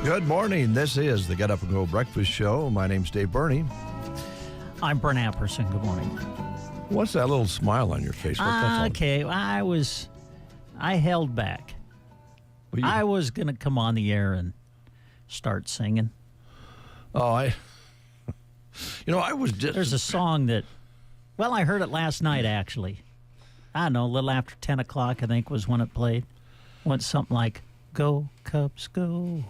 Good morning. This is the Get Up and Go Breakfast Show. My name's Dave Burney. I'm Brent Apperson. Good morning. What's that little smile on your face? What's that from? Okay, I held back. Well, I was going to come on the air and start singing. I was just... There's a song that, I heard it last night, actually. I don't know, a little after 10 o'clock, I think, was when it played. Went something like, "Go, Cubs, go.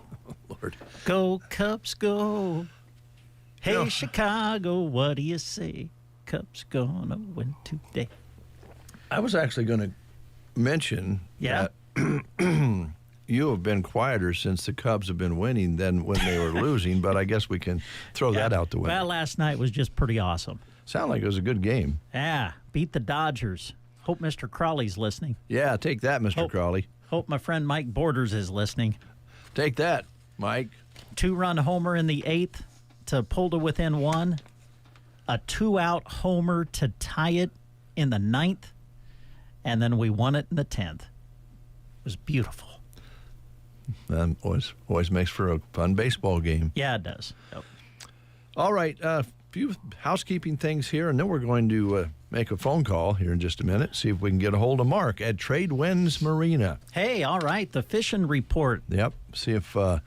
Lord. Go, Cubs, go. Hey, Chicago, what do you say? Cubs gonna win today." I was actually going to mention Yeah. that you have been quieter since the Cubs have been winning than when they were losing, but I guess we can throw that out the window. Well, last night was just pretty awesome. Sounded like it was a good game. Yeah, beat the Dodgers. Hope Mr. Crawley's listening. Yeah, take that, Mr. Crawley. Hope my friend Mike Borders is listening. Take that, Mike. 2-run homer in the 8th to pull to within 1. A 2-out homer to tie it in the 9th. And then we won it in the 10th. It was beautiful. Always makes for a fun baseball game. Yeah, it does. Yep. All right, a few housekeeping things here, and then we're going to make a phone call here in just a minute, see if we can get a hold of Mark at Trade Winds Marina. Hey, all right, the fishing report. Yep, see if the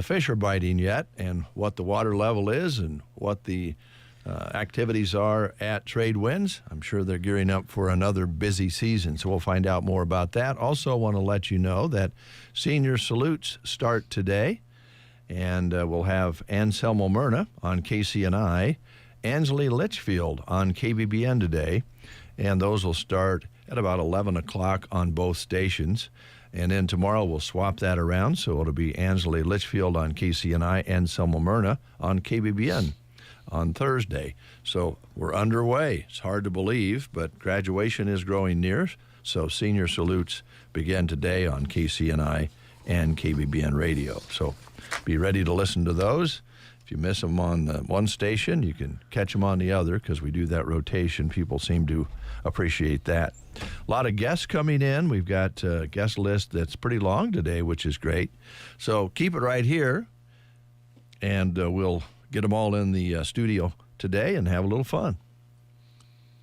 fish are biting yet and what the water level is and what the activities are at Trade Winds. I'm sure they're gearing up for another busy season, so we'll find out more about that. Also want to let you know that senior salutes start today, and we'll have Anselmo Myrna on KCNI, Ansley Litchfield on KBBN today, and those will start at about 11 o'clock on both stations. And then tomorrow we'll swap that around, so it'll be Ansley Litchfield on KCNI, Anselmo Myrna on KBBN on Thursday. So we're underway. It's hard to believe, but graduation is growing near, so senior salutes begin today on KCNI and KBBN radio. So be ready to listen to those. If you miss them on one station, you can catch them on the other because we do that rotation. People seem to appreciate that. A lot of guests coming in. We've got a guest list that's pretty long today, which is great. So keep it right here, and we'll get them all in the studio today and have a little fun.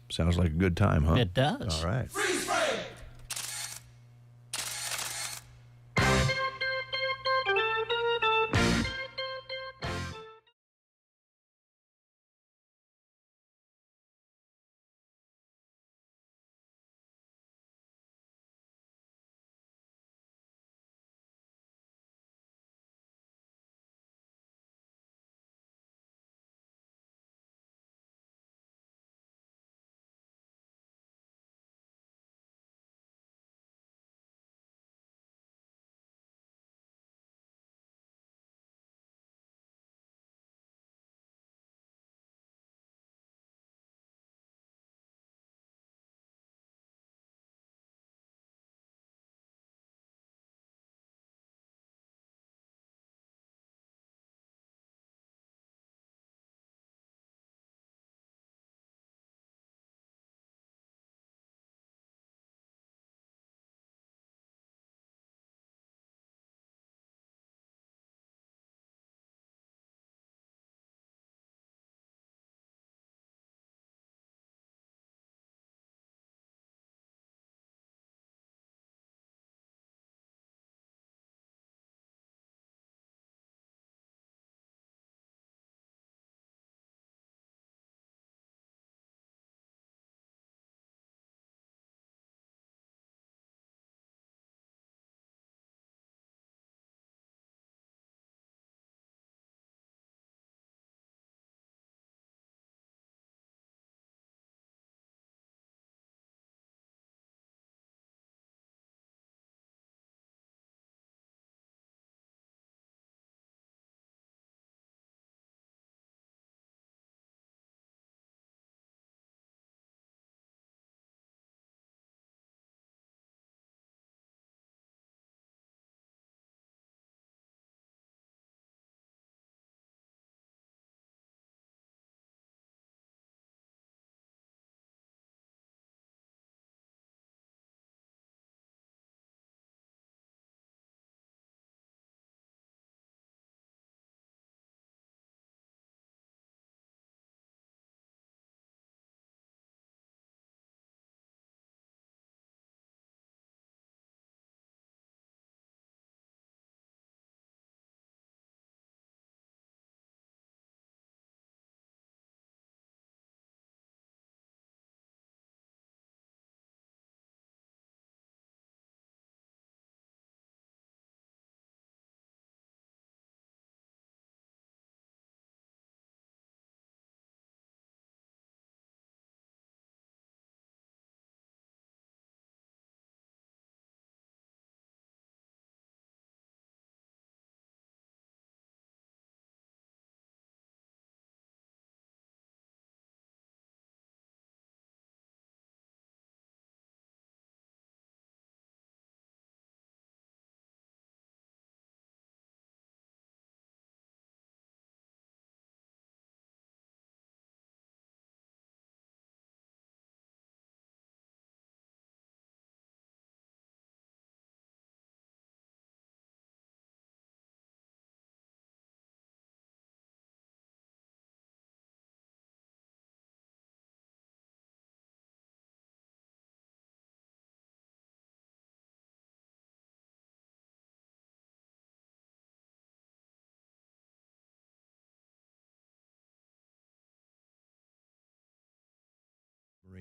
Sounds like a good time, huh? It does. All right. Freeze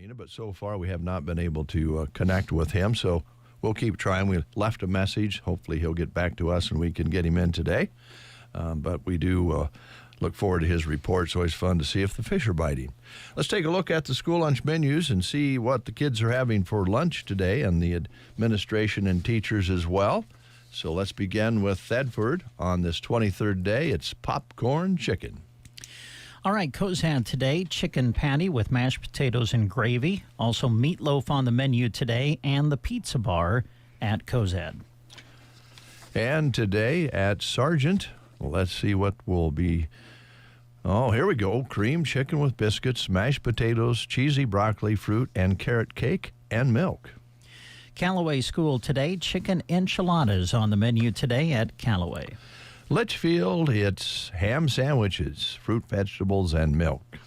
arena, but so far we have not been able to connect with him, so we'll keep trying. We left a message. Hopefully he'll get back to us and we can get him in today. But we do look forward to his report. It's always fun to see if the fish are biting. Let's take a look at the school lunch menus and see what the kids are having for lunch today, and the administration and teachers as well. So let's begin with Thedford on this 23rd day. It's popcorn chicken. All right, Cozad today, chicken patty with mashed potatoes and gravy. Also meatloaf on the menu today, and the pizza bar at Cozad. And today at Sargent, let's see what will be. Oh, here we go. Cream chicken with biscuits, mashed potatoes, cheesy broccoli, fruit, and carrot cake, and milk. Callaway School today, chicken enchiladas on the menu today at Callaway. Litchfield, it's ham sandwiches, fruit, vegetables, and milk.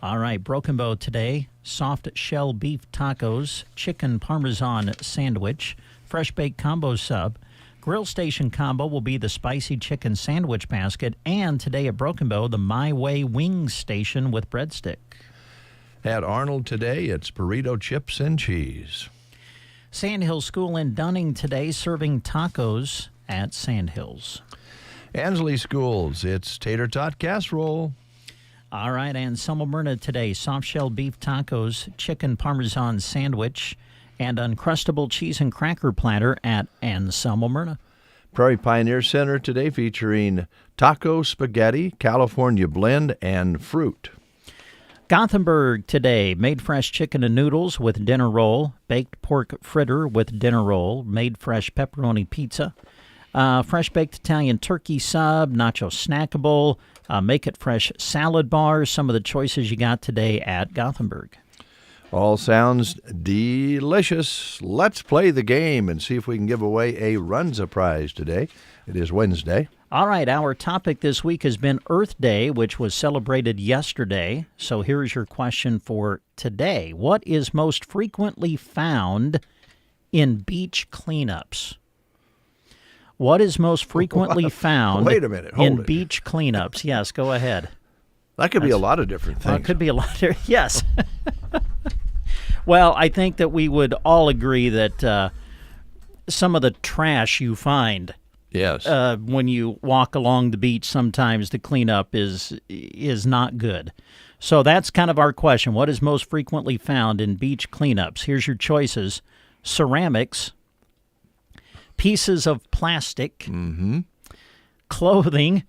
All right, Broken Bow today, soft shell beef tacos, chicken parmesan sandwich, fresh baked combo sub. Grill Station combo will be the spicy chicken sandwich basket, and today at Broken Bow, the My Way Wings Station with breadstick. At Arnold today, it's burrito chips and cheese. Sandhills School in Dunning today, serving tacos at Sandhills. Ansley Schools, it's tater tot casserole. All right, and Myrna today, soft shell beef tacos, chicken parmesan sandwich, and Uncrustable cheese and cracker platter at Anselmo Myrna. Prairie Pioneer Center today featuring taco, spaghetti, California blend, and fruit. Gothenburg today, made fresh chicken and noodles with dinner roll, baked pork fritter with dinner roll, made fresh pepperoni pizza, fresh baked Italian turkey sub, nacho snackable, make it fresh salad bars. Some of the choices you got today at Gothenburg. All sounds delicious. Let's play the game and see if we can give away a Runza prize today. It is Wednesday. All right, our topic this week has been Earth Day, which was celebrated yesterday. So here's your question for today. What is most frequently found in beach cleanups? What is most frequently found Wait a minute, in hold it. beach cleanups? Yes, go ahead. That could be a lot of different things. It could be a lot of, yes. Well, I think that we would all agree that some of the trash you find Yes. when you walk along the beach sometimes to clean up is not good. So that's kind of our question. What is most frequently found in beach cleanups? Here's your choices. Ceramics, pieces of plastic, clothing,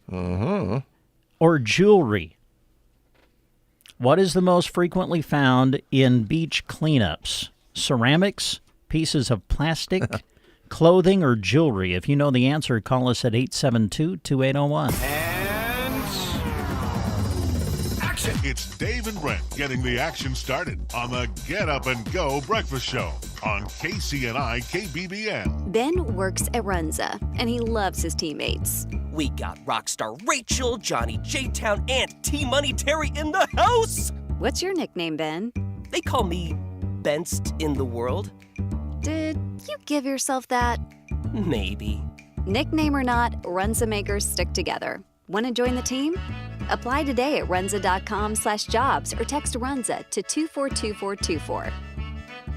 or jewelry. What is the most frequently found in beach cleanups? Ceramics, pieces of plastic, clothing, or jewelry? If you know the answer, call us at 872-2801. And action! It's Dave and Brent getting the action started on the Get Up and Go Breakfast Show on KCNI KBBN. Ben works at Runza, and he loves his teammates. We got Rockstar Rachel, Johnny J-Town, and T-Money Terry in the house! What's your nickname, Ben? They call me Best in the World. Did you give yourself that? Maybe. Nickname or not, Runza makers stick together. Want to join the team? Apply today at runza.com/jobs or text Runza to 242424.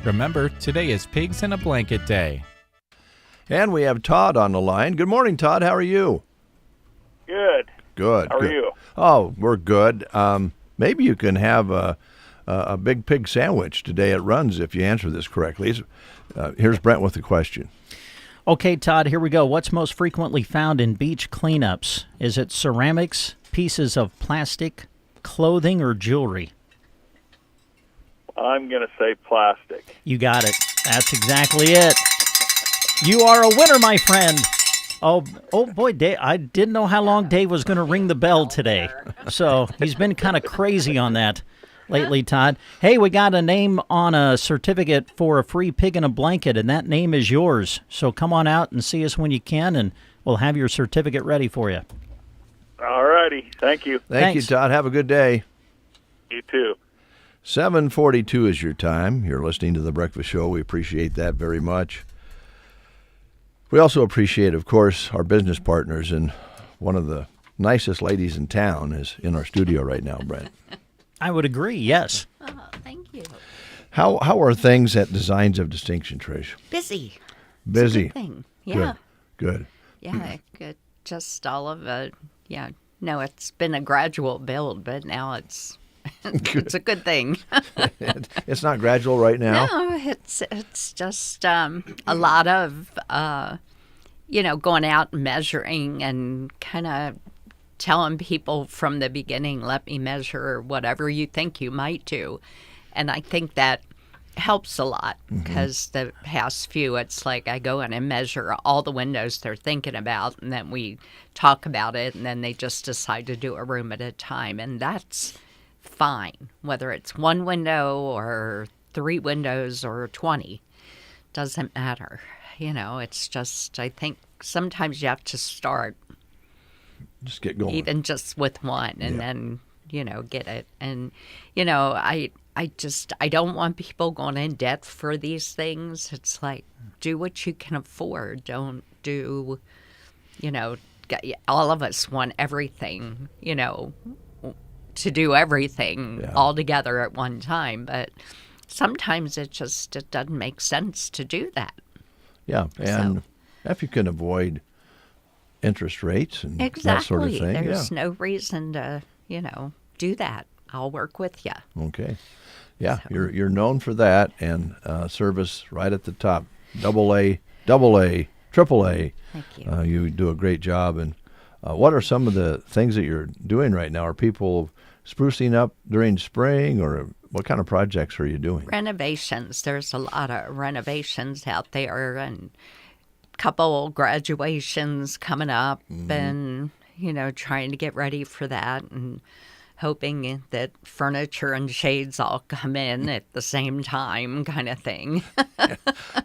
Remember, today is Pigs in a Blanket Day. And we have Todd on the line. Good morning, Todd. How are you? Good. Good. How are good. you? Oh, we're good. Maybe you can have a big pig sandwich today at Runs if you answer this correctly. Here's Brent with the question. Okay, Todd, here we go. What's most frequently found in beach cleanups? Is it ceramics, pieces of plastic, clothing, or jewelry? I'm going to say plastic. You got it. That's exactly it. You are a winner, my friend. Oh boy, Dave, I didn't know how long Dave was going to ring the bell today. So he's been kind of crazy on that lately, Todd. Hey, we got a name on a certificate for a free pig in a blanket, and that name is yours. So come on out and see us when you can, and we'll have your certificate ready for you. All righty. Thank you. Thank you, Thanks. Todd. Have a good day. You too. 7:42 is your time. You're listening to The Breakfast Show. We appreciate that very much. We also appreciate, of course, our business partners, and one of the nicest ladies in town is in our studio right now, Brent. I would agree, yes. Oh, thank you. How are things at Designs of Distinction, Trish? Busy. Busy. It's a good thing. Yeah. Good. Yeah. Good. Just all of it. Yeah. No, it's been a gradual build, but now it's it's a good thing. It's not gradual right now. No, it's just a lot of going out and measuring and kind of telling people from the beginning, let me measure whatever you think you might do. And I think that helps a lot because the past few, it's like I go in and measure all the windows they're thinking about, and then we talk about it, and then they just decide to do a room at a time. And that's fine, whether it's one window or 3 windows or 20. Doesn't matter. It's just, I think sometimes you have to start Just get going. even just with one and then, get it. And, I don't want people going in debt for these things. It's like, do what you can afford. Don't do, all of us want everything, to do everything all together at one time. But sometimes it doesn't make sense to do that. Yeah, and if you can avoid interest rates and that sort of thing. There's no reason to, do that. I'll work with you. Okay. Yeah, you're known for that, and service right at the top. AA, AAA. Thank you. You do a great job. And what are some of the things that you're doing right now? Are people sprucing up during spring, or what kind of projects are you doing? Renovations. There's a lot of renovations out there, and a couple graduations coming up, and trying to get ready for that, and hoping that furniture and shades all come in at the same time, kind of thing.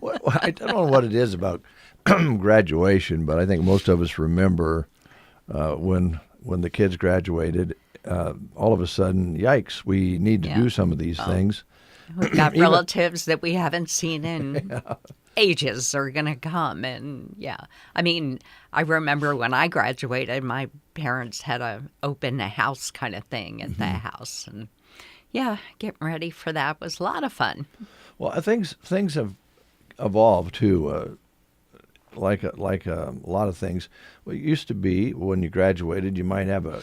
Well, I don't know what it is about graduation, but I think most of us remember when the kids graduated. All of a sudden, yikes! We need to do some of these things. We've got relatives that we haven't seen in ages are going to come. And I mean, I remember when I graduated, my parents had a open house kind of thing at the house. And getting ready for that was a lot of fun. Well, things have evolved too. Like a lot of things. Well, it used to be when you graduated, you might have a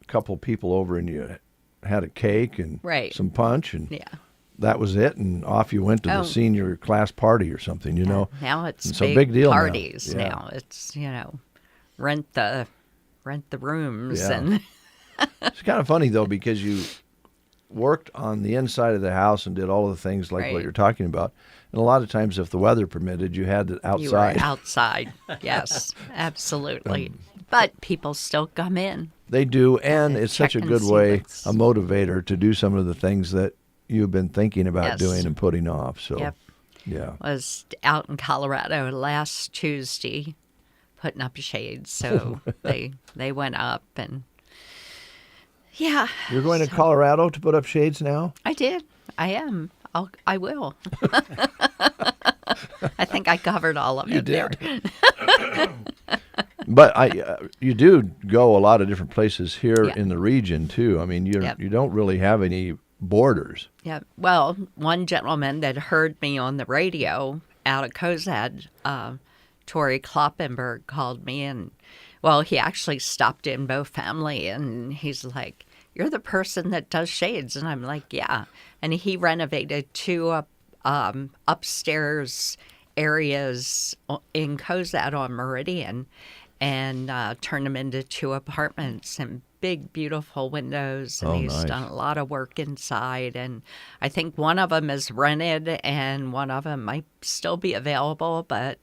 couple people over and you had a cake and some punch, and that was it, and off you went to the senior class party or something, Now it's a big deal parties now. now. It's, rent the rooms. Yeah. And It's kind of funny, though, because you worked on the inside of the house and did all of the things like what you're talking about. And a lot of times, if the weather permitted, you had it outside. You were outside, yes, absolutely. But people still come in. They do, and it's such a check good and see way, what's- a motivator to do some of the things that you've been thinking about doing and putting off. So, yeah. Was out in Colorado last Tuesday putting up shades, so they went up, and You're going to Colorado to put up shades now? I did. I am. I will. I think I covered all of it. You did. But you do go a lot of different places here in the region too. I mean, you don't really have any borders. Yeah. Well, one gentleman that heard me on the radio out of Cozad, Tori Kloppenberg, called me, and he actually stopped in Bow Family, and he's like, "You're the person that does shades," and I'm like, "Yeah." And he renovated 2 upstairs areas in Cozad on Meridian, and turned them into 2 apartments and big, beautiful windows. And he's done a lot of work inside. And I think one of them is rented and one of them might still be available, but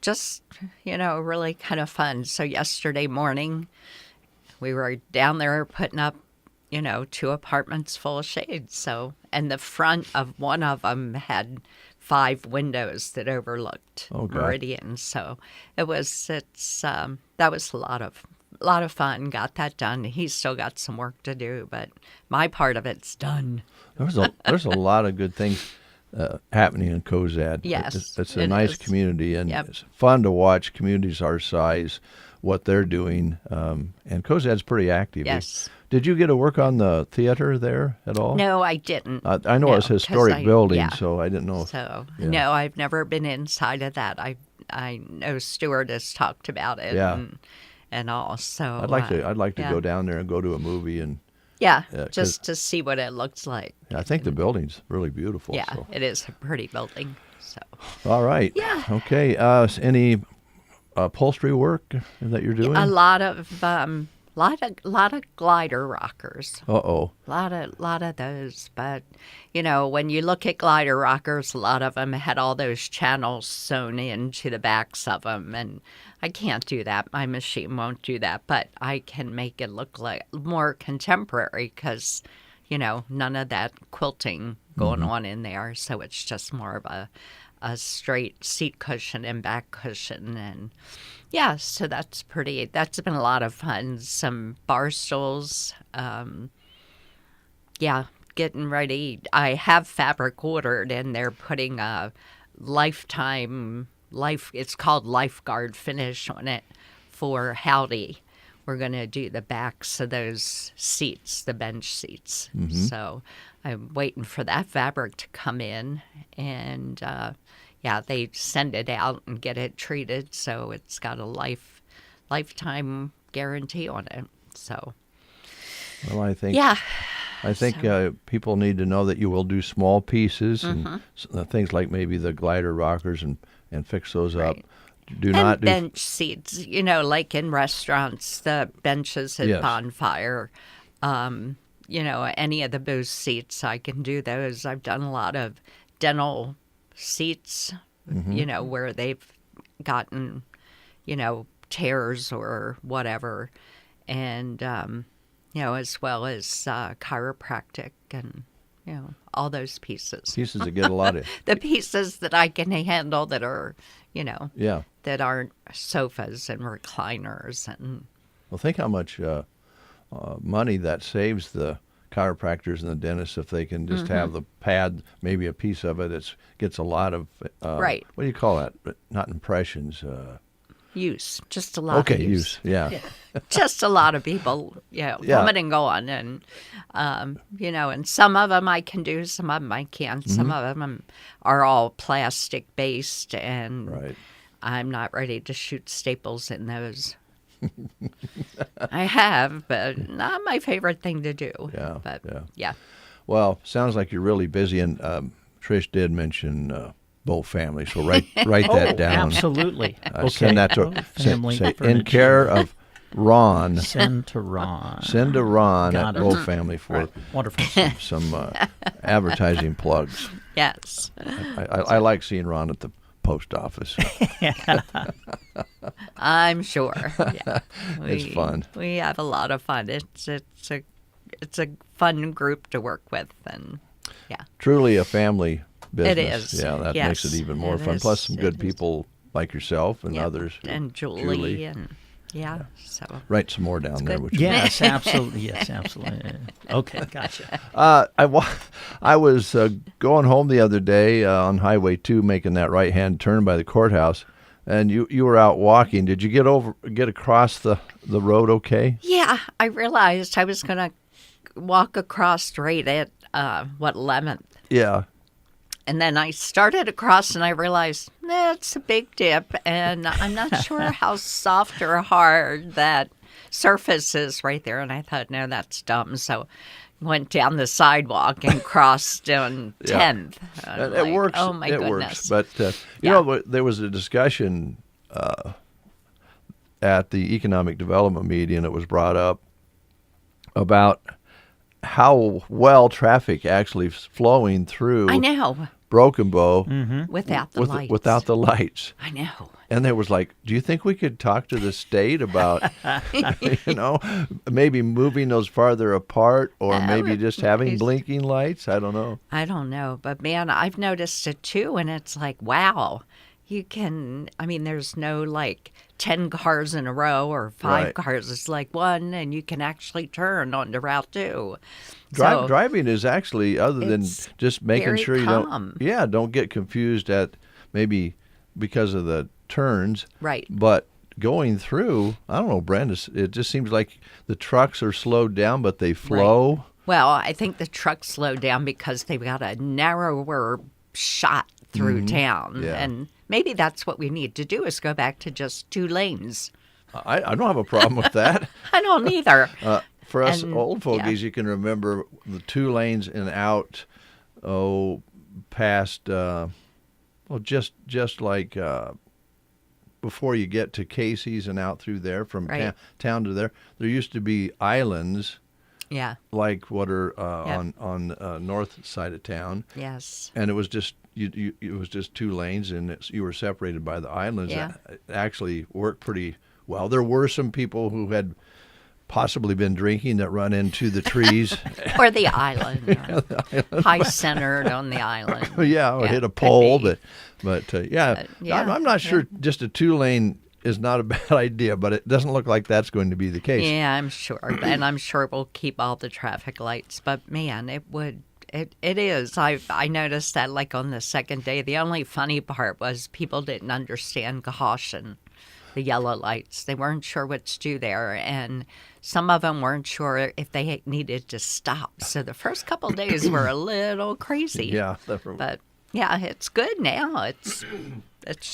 just, really kind of fun. So yesterday morning, we were down there putting up, 2 apartments full of shades. So, and the front of one of them had 5 windows that overlooked Meridian. So that was a lot of fun. Got that done. He's still got some work to do, but my part of it's done. There's a lot of good things happening in Cozad. Yes, it's a nice is. community, and it's fun to watch communities our size what they're doing. And COZAD's pretty active. Yes. Did you get to work on the theater there at all? No, I didn't. I know it's a 'cause historic building, yeah. so I didn't know. So yeah. no, I've never been inside of that. I know Stuart has talked about it. Yeah. And all. So I'd like to yeah. go down there and go to a movie, and Yeah, 'cause just to see what it looks like. I think the building's really beautiful. Yeah, So. it is a pretty building. So All right. Yeah. Okay. Any upholstery work that you're doing? a lot of glider rockers. Uh-oh. Lot of those, but when you look at glider rockers, a lot of them had all those channels sewn into the backs of them, and I can't do that. My machine won't do that, but I can make it look like more contemporary because, none of that quilting going on in there. So it's just more of a straight seat cushion and back cushion, and yeah, so that's been a lot of fun. Some bar stools, yeah, getting ready. I have fabric ordered, and they're putting a it's called lifeguard finish on it for Howdy. We're going to do the backs of those seats, the bench seats. So I'm waiting for that fabric to come in, and yeah, they send it out and get it treated, so it's got a lifetime guarantee on it. So, Well, I think yeah. people need to know that you will do small pieces and things like maybe the glider rockers and fix those up. Right. Do And not do bench seats, like in restaurants, the benches at Yes. Bonfire, any of the booth seats, I can do those. I've done a lot of dental seats, where they've gotten, tears or whatever, and, as well as chiropractic and, all those pieces. pieces that get a lot of The pieces that I can handle that are, yeah. that aren't sofas and recliners and Well, think how much money that saves the chiropractors and the dentists if they can just have the pad, maybe a piece of it that gets a lot of Right. What do you call that? Not impressions. use. Just a lot Okay, of use. Yeah. Just a lot of people, coming and going. And, and some of them I can do, some of them I can't. Some of them are all plastic based, and Right. I'm not ready to shoot staples in those. I have, but not my favorite thing to do. Yeah, But yeah. yeah. Well, sounds like you're really busy, and Trish did mention both families, so write that down. Absolutely. Okay. Send that to Family say in furniture. care of Ron. Send to Ron. Send to Ron Got at it. Bow Family for Wonderful. some advertising plugs. Yes. I like seeing Ron at the post office. I'm sure. Yeah. It's fun. We have a lot of fun. It's a fun group to work with, and yeah. Truly a family business. It is. Yeah, that Yes, makes it even more it fun. is. Plus some It good is. people like yourself and Yeah. others. And Julie and yeah. So Write some more down there. good. Which is Yes, absolutely. Yes, absolutely. Okay, gotcha. I was going home the other day on Highway 2, making that right-hand turn by the courthouse, and you were out walking. Did you get across the road okay? yeah, I realized I was gonna walk across right at 11th, Yeah. and then I started across, and I realized it's a big dip, and I'm not sure how soft or hard that surface is right there. And I thought, no, that's dumb. So went down the sidewalk and crossed on 10th. I'm It like, works. Oh my it goodness! works. But you Yeah. know, there was a discussion at the economic development meeting. It was brought up about how well traffic actually is flowing through I know. Broken Bow Without the lights. without the lights. I know. And there was like, do you think we could talk to the state about, maybe moving those farther apart, or maybe just having please. blinking lights? I don't know. I don't know, but man, I've noticed it too, and it's like, wow, you can. I mean, there's no like 10 cars in a row or 5 Right. cars. It's like one, and you can actually turn onto Route 2. Driving is actually, other than It's just making very sure you calm. don't get confused at maybe because of the turns, Right. but going through, I don't know, Brent, it just seems like the trucks are slowed down, but they flow. Right. Well, I think the trucks slowed down because they've got a narrower shot through town. Yeah. And maybe that's what we need to do is go back to just 2 lanes. I don't have a problem with that. I don't either. For us And, old fogies, yeah. you can remember the 2 lanes and out, past, just like before you get to Casey's and out through there from Right. town to there. There used to be islands Yeah. like what are Yep. on north side of town, Yes. and it was just it was just 2 lanes, and you were separated by the islands. Yeah. It actually worked pretty well. There were some people who had possibly been drinking that run into the trees. Or the island. High centered on the island. Yeah, or hit a could pole, be. but yeah, I'm not sure. Just a 2-lane is not a bad idea, but it doesn't look like that's going to be the case. Yeah, I'm sure. And I'm sure we'll keep all the traffic lights. But man, it would. It is. I noticed that like on the second day. The only funny part was people didn't understand caution, the yellow lights. They weren't sure what to do there, and some of them weren't sure if they needed to stop. So the first couple days were a little crazy. Yeah, But yeah, it's good now. It's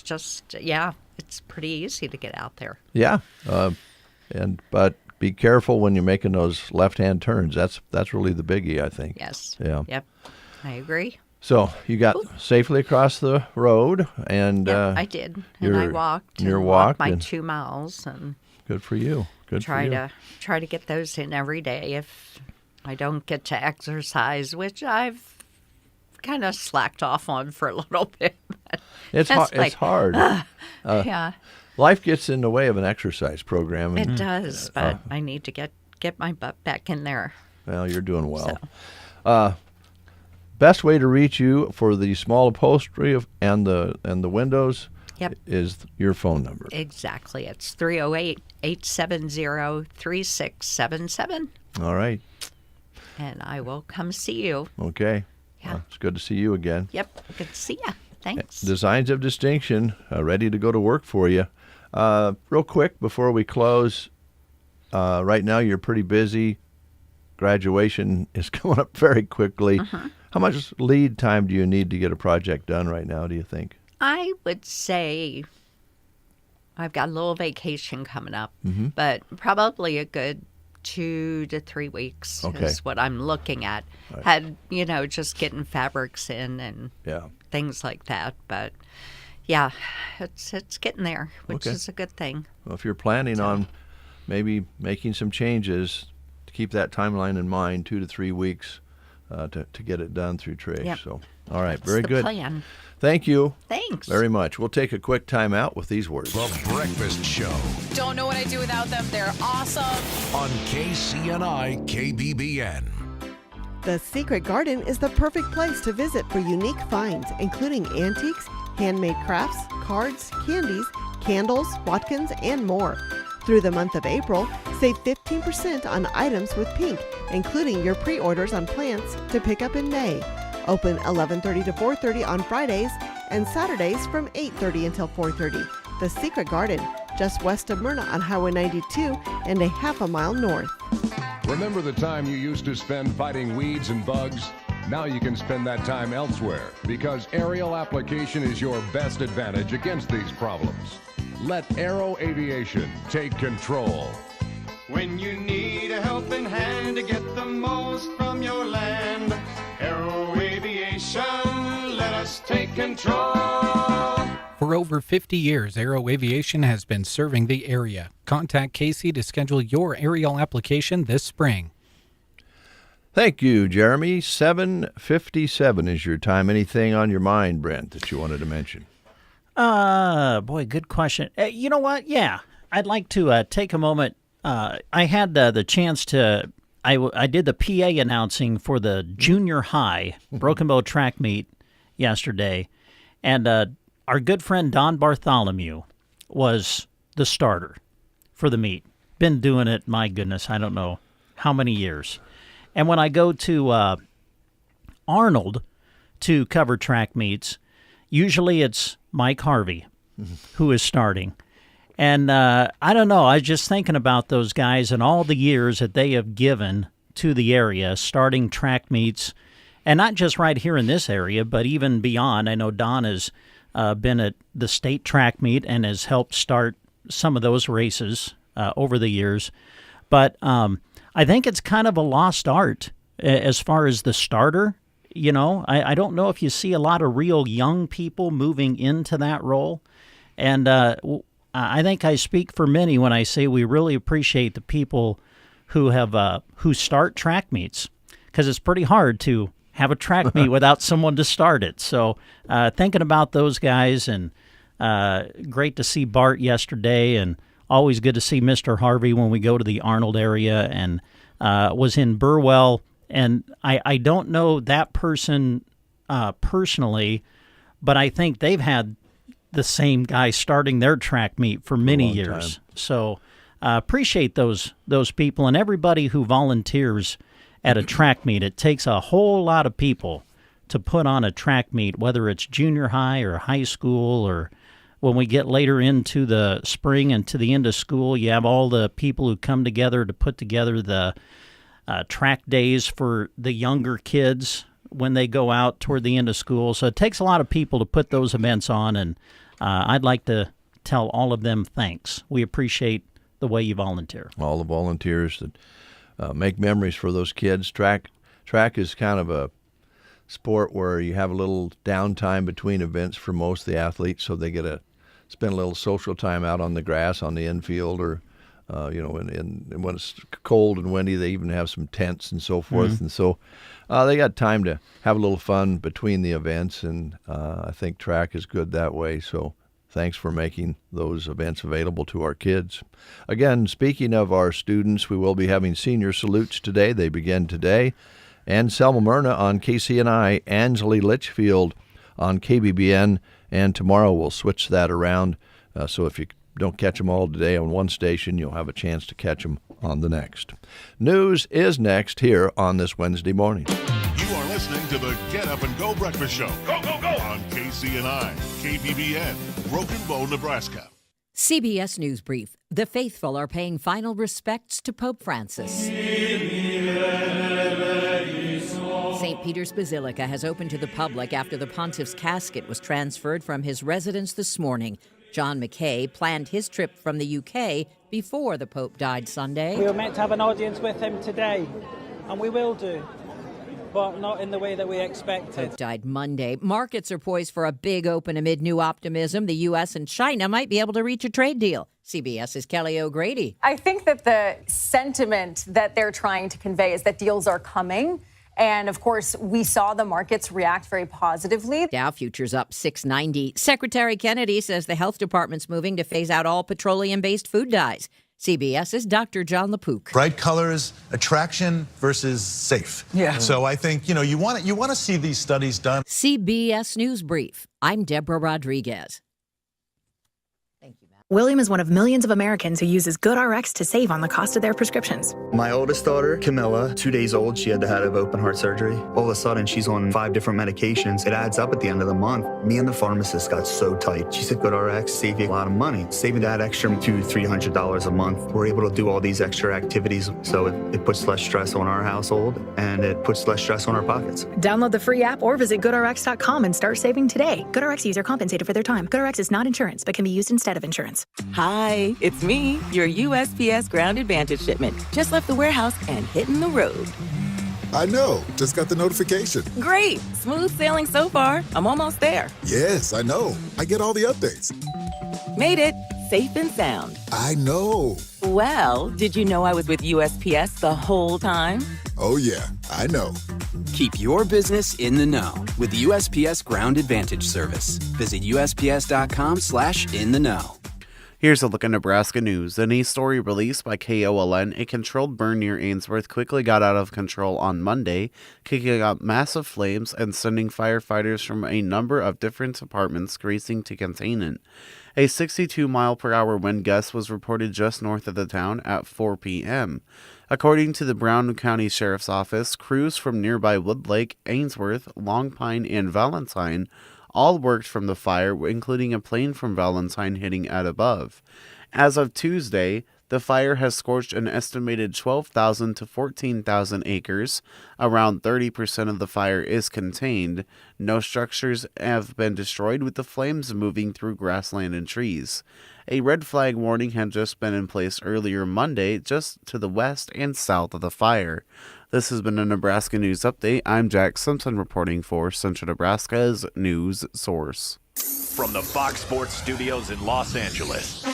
just it's pretty easy to get out there. yeah, but be careful when you're making those left-hand turns. That's really the biggie, I think. Yes. Yeah. Yep. I agree. So you got safely across the road, and Yeah, I did, and I walked. Your and walk, walked my and 2 miles, and good for you. Good try for you. try to get those in every day. If I don't get to exercise, which I've kind of slacked off on for a little bit. It's It's hard. Yeah, Life gets in the way of an exercise program. it does, but I need to get my butt back in there. Well, you're doing well. Best way to reach you for the small upholstery and the windows Yep. is your phone number. Exactly. It's 308-870-3677, All right. and I will come see you. Okay. Yeah. It's good to see you again. Yep. Good to see ya. Thanks. Designs of Distinction, ready to go to work for you. Real quick before we close, right now you're pretty busy. Graduation is coming up very quickly. How much lead time do you need to get a project done right now, do you think? I would say I've got a little vacation coming up, but probably a good 2 to 3 weeks Okay. is what I'm looking at. Had, just getting fabrics in and Yeah. things like that. But yeah, it's getting there, which Okay. is a good thing. Well, if you're planning on maybe making some changes, to keep that timeline in mind, 2 to 3 weeks to get it done through Trish. Yep. So, all right, That's very the good. plan. Thank you Thanks. very much. We'll take a quick time out with these words. The Breakfast Show Don't know what I do without them. They're awesome. on KCNI KBBN. The Secret Garden is the perfect place to visit for unique finds, including antiques, handmade crafts, cards, candies, candles, Watkins, and more. Through the month of April, save 15% on items with pink, including your pre-orders on plants to pick up in May. Open 11:30 to 4:30 on Fridays and Saturdays from 8:30 until 4:30. The Secret Garden, just west of Myrna on Highway 92 and a half a mile north. Remember the time you used to spend fighting weeds and bugs? Now you can spend that time elsewhere because aerial application is your best advantage against these problems. Let Aero Aviation take control. When you need a helping hand to get the most from your land, Aero Aviation, let us take control. For over 50 years, Aero Aviation has been serving the area. Contact Casey to schedule your aerial application this spring. Thank you, Jeremy. 7:57 is your time. Anything on your mind, Brent, that you wanted to mention? Boy, good question. You know what? Yeah, I'd like to take a moment. I had the chance to. I did the PA announcing for the junior high Broken Bow track meet yesterday, and our good friend Don Bartholomew was the starter for the meet. Been doing it, my goodness, I don't know how many years. And when I go to Arnold to cover track meets, usually it's Mike Harvey who is starting. And I don't know, I was just thinking about those guys and all the years that they have given to the area, starting track meets, and not just right here in this area, but even beyond. I know Don has been at the state track meet and has helped start some of those races over the years. But I think it's kind of a lost art as far as the starter. You know, I don't know if you see a lot of real young people moving into that role. And I think I speak for many when I say we really appreciate the people who have who start track meets, because it's pretty hard to have a track meet without someone to start it. So thinking about those guys, and great to see Bart yesterday, and always good to see Mr. Harvey when we go to the Arnold area, and was in Burwell. And I don't know that person personally, but I think they've had the same guy starting their track meet for many years. So appreciate those people and everybody who volunteers at a track meet. It takes a whole lot of people to put on a track meet, whether it's junior high or high school, or when we get later into the spring and to the end of school, you have all the people who come together to put together the track days for the younger kids when they go out toward the end of school. So it takes a lot of people to put those events on, and I'd like to tell all of them thanks. We appreciate the way you volunteer. All the volunteers that make memories for those kids. Track is kind of a sport where you have a little downtime between events for most of the athletes, so they get to spend a little social time out on the grass, on the infield, or and when it's cold and windy, they even have some tents and so forth. Mm-hmm. And so they got time to have a little fun between the events, and I think track is good that way. So thanks for making those events available to our kids. Again, speaking of our students, we will be having senior salutes today. They begin today. And Selma Myrna on KCNI, Ansley Litchfield on KBBN, and tomorrow we'll switch that around. So if you don't catch them all today on one station, you'll have a chance to catch them on the next. News is next here on this Wednesday morning. You are listening to the Get Up and Go Breakfast Show. Go, go, go! On KCNI, KBBN, Broken Bow, Nebraska. CBS News Brief. The faithful are paying final respects to Pope Francis. St. Peter's Basilica has opened to the public after the pontiff's casket was transferred from his residence this morning. John McKay planned his trip from the UK before the Pope died Sunday. We were meant to have an audience with him today, and we will do, but not in the way that we expected. Pope died Monday. Markets are poised for a big open amid new optimism. The U.S. and China might be able to reach a trade deal. CBS's Kelly O'Grady. I think that the sentiment that they're trying to convey is that deals are coming. And, of course, we saw the markets react very positively. Dow futures up 690. Secretary Kennedy says the health department's moving to phase out all petroleum-based food dyes. CBS's Dr. John LaPook. Bright colors, attraction versus safe. Yeah. So I think, you want to see these studies done. CBS News Brief. I'm Deborah Rodriguez. William is one of millions of Americans who uses GoodRx to save on the cost of their prescriptions. My oldest daughter, Camilla, 2 days old, she had to have open heart surgery. All of a sudden, she's on 5 different medications. It adds up at the end of the month. Me and the pharmacist got so tight. She said, GoodRx save you a lot of money. Saving that extra $200-300 a month. We're able to do all these extra activities, so it puts less stress on our household, and it puts less stress on our pockets. Download the free app or visit GoodRx.com and start saving today. GoodRx user compensated for their time. GoodRx is not insurance, but can be used instead of insurance. Hi, it's me, your USPS Ground Advantage shipment. Just left the warehouse and hitting the road. I know. Just got the notification. Great. Smooth sailing so far. I'm almost there. Yes, I know. I get all the updates. Made it. Safe and sound. I know. Well, did you know I was with USPS the whole time? Oh, yeah. I know. Keep your business in the know with the USPS Ground Advantage service. Visit USPS.com/in-the-know. Here's a look at Nebraska news. In a story released by KOLN, a controlled burn near Ainsworth quickly got out of control on Monday, kicking up massive flames and sending firefighters from a number of different departments racing to contain it. A 62-mile-per-hour wind gust was reported just north of the town at 4 p.m. According to the Brown County Sheriff's Office, crews from nearby Woodlake, Ainsworth, Long Pine, and Valentine all worked from the fire, including a plane from Valentine hitting at above. As of Tuesday, the fire has scorched an estimated 12,000 to 14,000 acres. Around 30% of the fire is contained. No structures have been destroyed, with the flames moving through grassland and trees. A red flag warning had just been in place earlier Monday, just to the west and south of the fire. This has been a Nebraska News Update. I'm Jack Simpson reporting for Central Nebraska's news source. From the Fox Sports Studios in Los Angeles,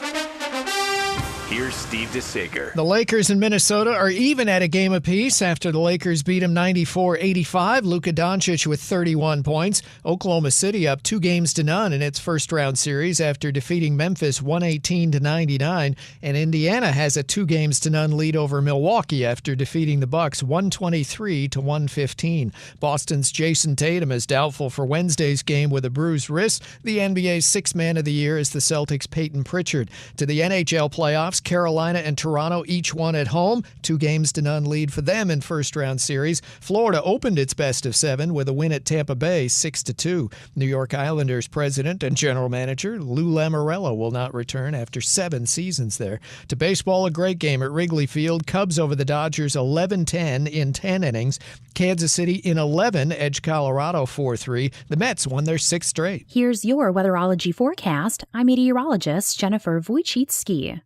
here's Steve DeSager. The Lakers in Minnesota are even at a game apiece after the Lakers beat them 94-85. Luka Doncic with 31 points. Oklahoma City up 2-0 in its first-round series after defeating Memphis 118-99. And Indiana has a 2-0 lead over Milwaukee after defeating the Bucks 123-115. Boston's Jason Tatum is doubtful for Wednesday's game with a bruised wrist. The NBA's sixth man of the year is the Celtics' Peyton Pritchard. To the NHL playoffs, Carolina and Toronto each won at home. 2-0 lead for them in first-round series. Florida opened its best of seven with a win at Tampa Bay 6-2. New York Islanders president and general manager Lou Lamoriello will not return after 7 seasons there. To baseball, a great game at Wrigley Field. Cubs over the Dodgers 11-10 in 10 innings. Kansas City in 11 edged Colorado 4-3. The Mets won their 6th straight. Here's your weatherology forecast. I'm meteorologist Jennifer Wojcicki.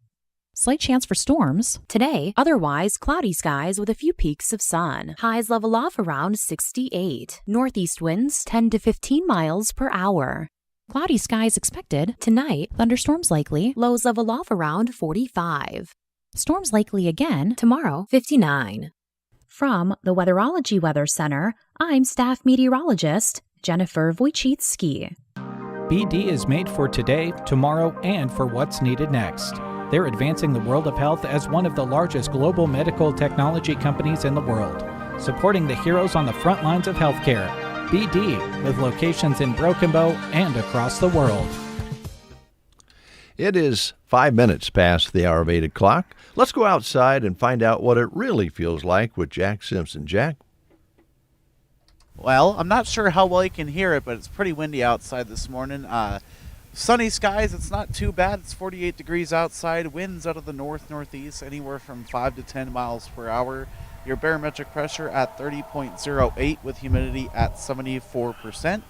Slight chance for storms. Today, otherwise cloudy skies with a few peaks of sun. Highs level off around 68. Northeast winds 10 to 15 miles per hour. Cloudy skies expected. Tonight, thunderstorms likely. Lows level off around 45. Storms likely again tomorrow, 59. From the Weatherology Weather Center, I'm staff meteorologist Jennifer Wojcicki. BD is made for today, tomorrow, and for what's needed next. They're advancing the world of health as one of the largest global medical technology companies in the world, supporting the heroes on the front lines of healthcare. BD, with locations in Broken Bow and across the world. It is 5 minutes past the hour of 8 o'clock. Let's go outside and find out what it really feels like with Jack Simpson. Jack? Well, I'm not sure how well you can hear it, but it's pretty windy outside this morning. Sunny skies, it's not too bad. It's 48 degrees outside. Winds out of the north-northeast, anywhere from 5 to 10 miles per hour. Your barometric pressure at 30.08 with humidity at 74%.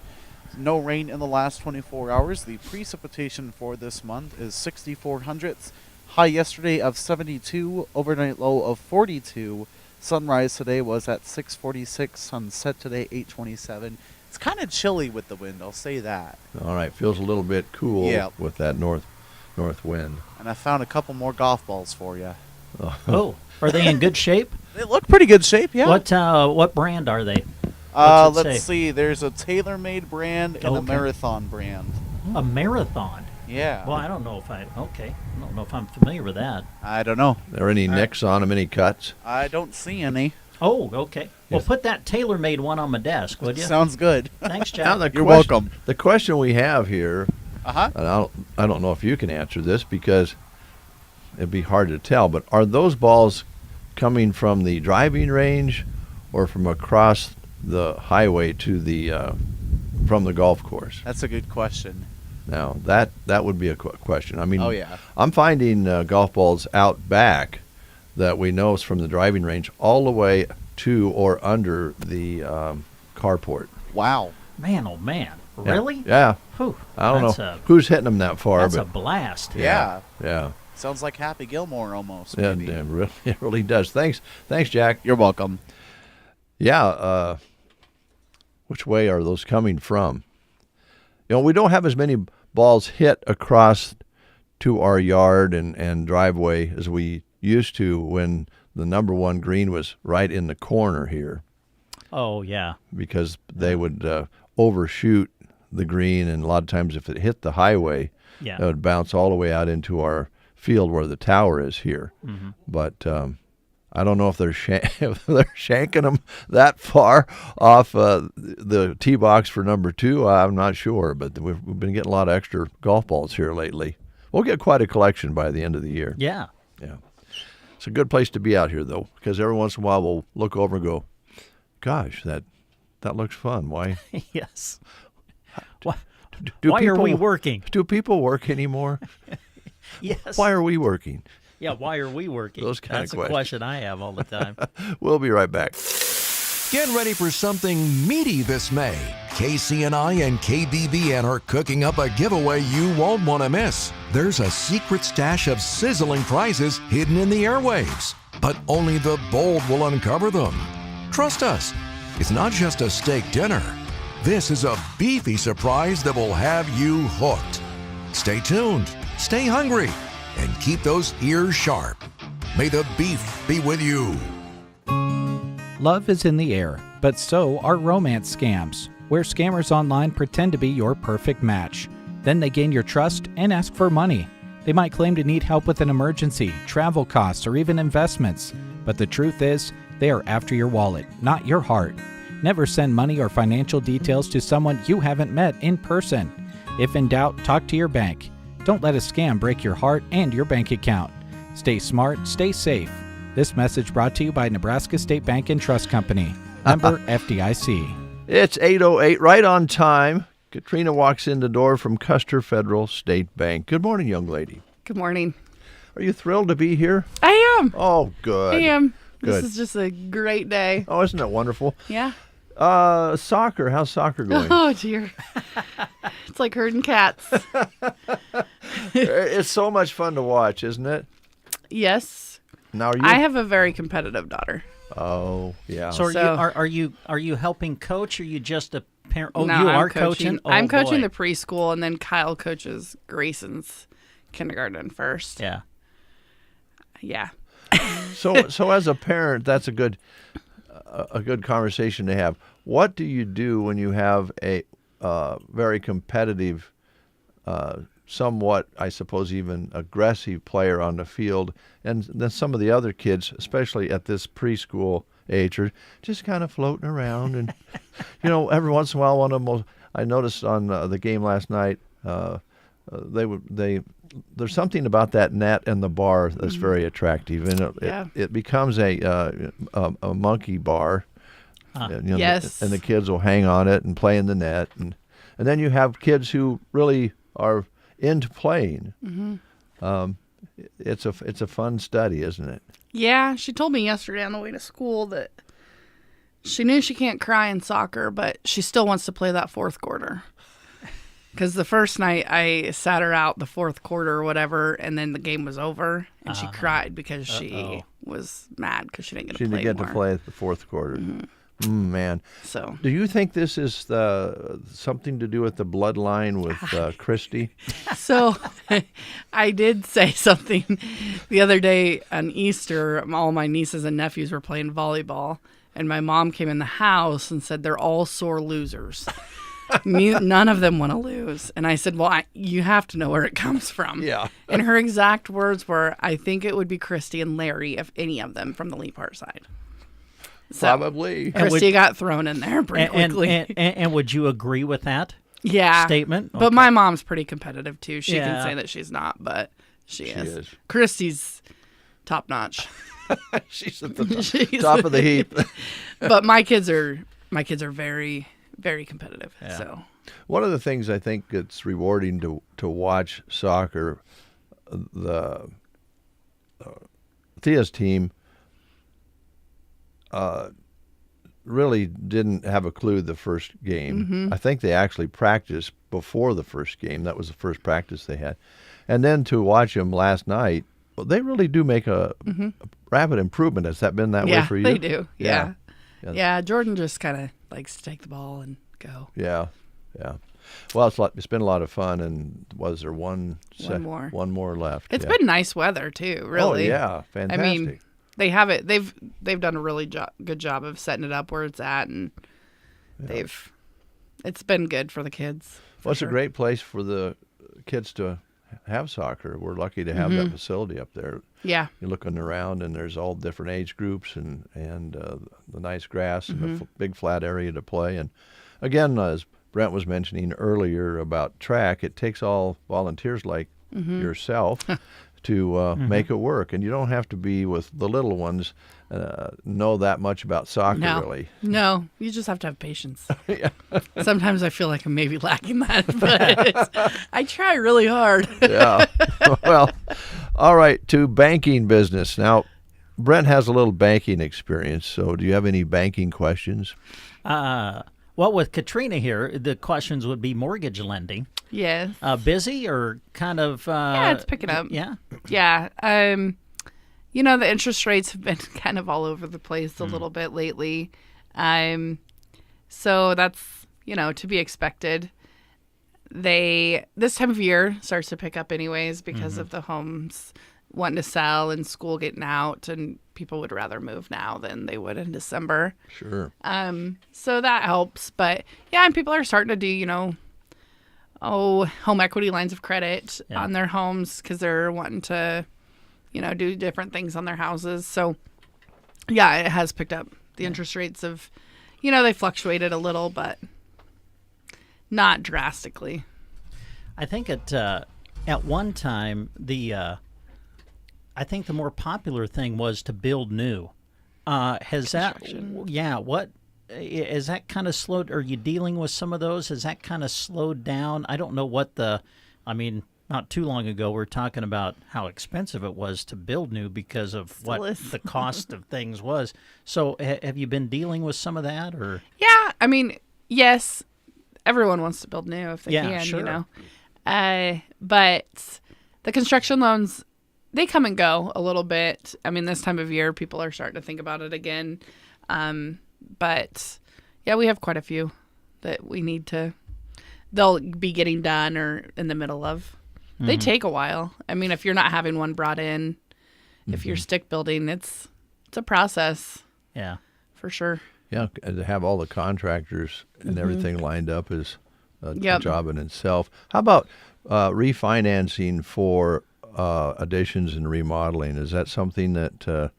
No rain in the last 24 hours. The precipitation for this month is 64 hundredths. High yesterday of 72, overnight low of 42. Sunrise today was at 6:46, sunset today 8:27. It's kind of chilly with the wind, I'll say that. All right, feels a little bit cool with that north wind. And I found a couple more golf balls for you. Oh, are they in good shape? They look pretty good shape, yeah. What brand are they? Let's see. There's a TaylorMade brand and a Marathon brand. A Marathon? Yeah. Well, I don't know if I'm familiar with that. I don't know. Are there any nicks on them, any cuts? I don't see any. Oh, okay. Well, put that TaylorMade one on my desk, would you? Sounds good. Thanks, Jack. You're welcome. The question we have here, and I don't know if you can answer this because it'd be hard to tell, but are those balls coming from the driving range or from across the highway to the from the golf course? That's a good question. Now, that would be a question. I mean, I'm finding golf balls out back that we know is from the driving range all the way to or under the carport. Wow. Man, oh man. Really? Yeah. Whew. I don't know who's hitting them that far. That's but a blast. Yeah. Yeah. Sounds like Happy Gilmore almost. Yeah, it really does. Thanks, Jack. You're welcome. Yeah. Which way are those coming from? You know, we don't have as many balls hit across to our yard and driveway as we used to when the number one green was right in the corner here. Oh, yeah. Because they would overshoot the green, and a lot of times if it hit the highway, it would bounce all the way out into our field where the tower is here. Mm-hmm. But I don't know if they're shanking them that far off the tee box for number 2. I'm not sure, but we've been getting a lot of extra golf balls here lately. We'll get quite a collection by the end of the year. Yeah. Yeah. It's a good place to be out here, though, because every once in a while we'll look over and go, gosh, that looks fun. Why? Yes. Why are we working? Do people work anymore? Yes. Why are we working? Yeah, why are we working? Those kind of That's a questions. question I have all the time. We'll be right back. Get ready for something meaty this May. KCNI and KBBN are cooking up a giveaway you won't want to miss. There's a secret stash of sizzling prizes hidden in the airwaves, but only the bold will uncover them. Trust us, it's not just a steak dinner. This is a beefy surprise that will have you hooked. Stay tuned, stay hungry, and keep those ears sharp. May the beef be with you. Love is in the air, but so are romance scams, where scammers online pretend to be your perfect match. Then they gain your trust and ask for money. They might claim to need help with an emergency, travel costs, or even investments. But the truth is, they are after your wallet, not your heart. Never send money or financial details to someone you haven't met in person. If in doubt, talk to your bank. Don't let a scam break your heart and your bank account. Stay smart, stay safe. This message brought to you by Nebraska State Bank and Trust Company. Member FDIC. It's 8:08, right on time. Katrina walks in the door from Custer Federal State Bank. Good morning, young lady. Good morning. Are you thrilled to be here? I am. Oh, good. I am. Good. This is just a great day. Oh, isn't it wonderful? Yeah. Soccer. How's soccer going? Oh, dear. It's like herding cats. It's so much fun to watch, isn't it? Yes. Now, I have a very competitive daughter. Oh, yeah. So are you helping coach, or are you just a parent? Oh, no, you I'm are coaching? Oh, I'm coaching boy. the preschool, and then Kyle coaches Grayson's kindergarten first. Yeah. Yeah. So as a parent, that's a good conversation to have. What do you do when you have a very competitive, somewhat, I suppose, even aggressive player on the field, and then some of the other kids, especially at this preschool age, are just kind of floating around, and every once in a while, one of them. I noticed on the game last night, there's something about that net and the bar that's very attractive, and it becomes a monkey bar. Yes. And the kids will hang on it and play in the net, and then you have kids who really are into playing. Mm-hmm. It's a fun study, isn't it? Yeah, she told me yesterday on the way to school that she knew she can't cry in soccer, but she still wants to play that fourth quarter. Because the first night I sat her out the fourth quarter or whatever, and then the game was over, and she cried because she was mad because she didn't get to play She didn't get more. to play the fourth quarter. Mm-hmm. Man. So, do you think this is something to do with the bloodline with Christy? So, I did say something the other day on Easter. All my nieces and nephews were playing volleyball, and my mom came in the house and said they're all sore losers. None of them want to lose. And I said, well, you have to know where it comes from. Yeah. And her exact words were, I think it would be Christy and Larry, if any of them, from the Leapart side. So, probably. Christy got thrown in there pretty quickly. And would you agree with that statement? But my mom's pretty competitive, too. She can say that she's not, but she is. Christy's top notch. She's at the top of the heap. But my kids are very, very competitive. Yeah. So one of the things I think it's rewarding to watch soccer, Thea's team really didn't have a clue the first game. Mm-hmm. I think they actually practiced before the first game. That was the first practice they had. And then to watch them last night, they really do make a rapid improvement. Has that been that way for you? Yeah, they do. Yeah. Yeah, Jordan just kind of likes to take the ball and go. Yeah. Well, it's been a lot of fun, and was there one more left? It's been nice weather too, really. Oh yeah, fantastic. I mean, they have it. They've done a really good job of setting it up where it's at, and it's been good for the kids. Well, it's a great place for the kids to have soccer. We're lucky to have that facility up there. Yeah. You're looking around, and there's all different age groups, and the nice grass and a big flat area to play. And again, as Brent was mentioning earlier about track, it takes all volunteers like yourself to make it work. And you don't have to be with the little ones, know that much about soccer, really. No, you just have to have patience. Sometimes I feel like I'm maybe lacking that, but I try really hard. Yeah. Well, all right, to banking business. Now, Brent has a little banking experience, so do you have any banking questions? Well, with Katrina here, the questions would be mortgage lending. Yes. Busy or kind of... yeah, it's picking up. Yeah. Yeah. The interest rates have been kind of all over the place a little bit lately. So that's, to be expected. This time of year starts to pick up anyways because of the homes wanting to sell and school getting out, and people would rather move now than they would in December. Sure. So that helps. But yeah, and people are starting to do, home equity lines of credit on their homes because they're wanting to, do different things on their houses. So yeah, it has picked up. The interest rates have, they fluctuated a little, but not drastically. I think at one time I think the more popular thing was to build new. Has that? Yeah. What is that kind of slowed? Are you dealing with some of those? Has that kind of slowed down? I don't know what not too long ago we were talking about how expensive it was to build new because of what the cost of things was. So have you been dealing with some of that, or? Yeah. Yes. Everyone wants to build new if they can. Sure. But the construction loans, they come and go a little bit. This time of year, people are starting to think about it again. But yeah, we have quite a few that we need they'll be getting done or in the middle of. They take a while. If you're not having one brought in, if you're stick building, it's a process. Yeah. For sure. Yeah, and to have all the contractors and everything lined up is a job in itself. How about refinancing for additions and remodeling? Is that something that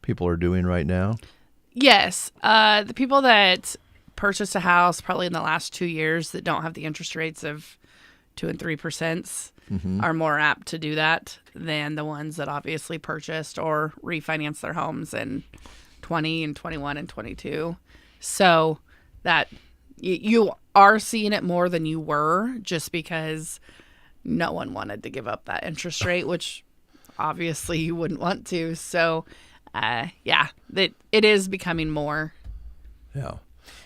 people are doing right now? Yes. The people that purchased a house probably in the last 2 years that don't have the interest rates of 2% and 3% are more apt to do that than the ones that obviously purchased or refinanced their homes in 20 and 21 and 22. So that you are seeing it more than you were just because no one wanted to give up that interest rate, which obviously you wouldn't want to. So, it is becoming more. Yeah.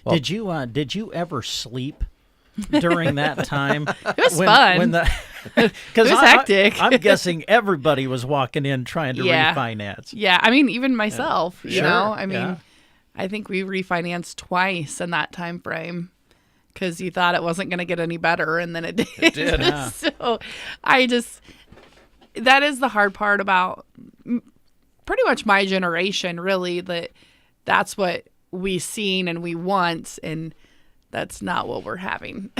Well, did you ever sleep during that time? It was fun. It was hectic. I'm guessing everybody was walking in trying to refinance. Yeah. Even myself, you know, Yeah. I think we refinanced twice in that time frame. Because you thought it wasn't going to get any better, and then it did. It did. Yeah. So that is the hard part about pretty much my generation, really, that's what we seen and we want, and that's not what we're having.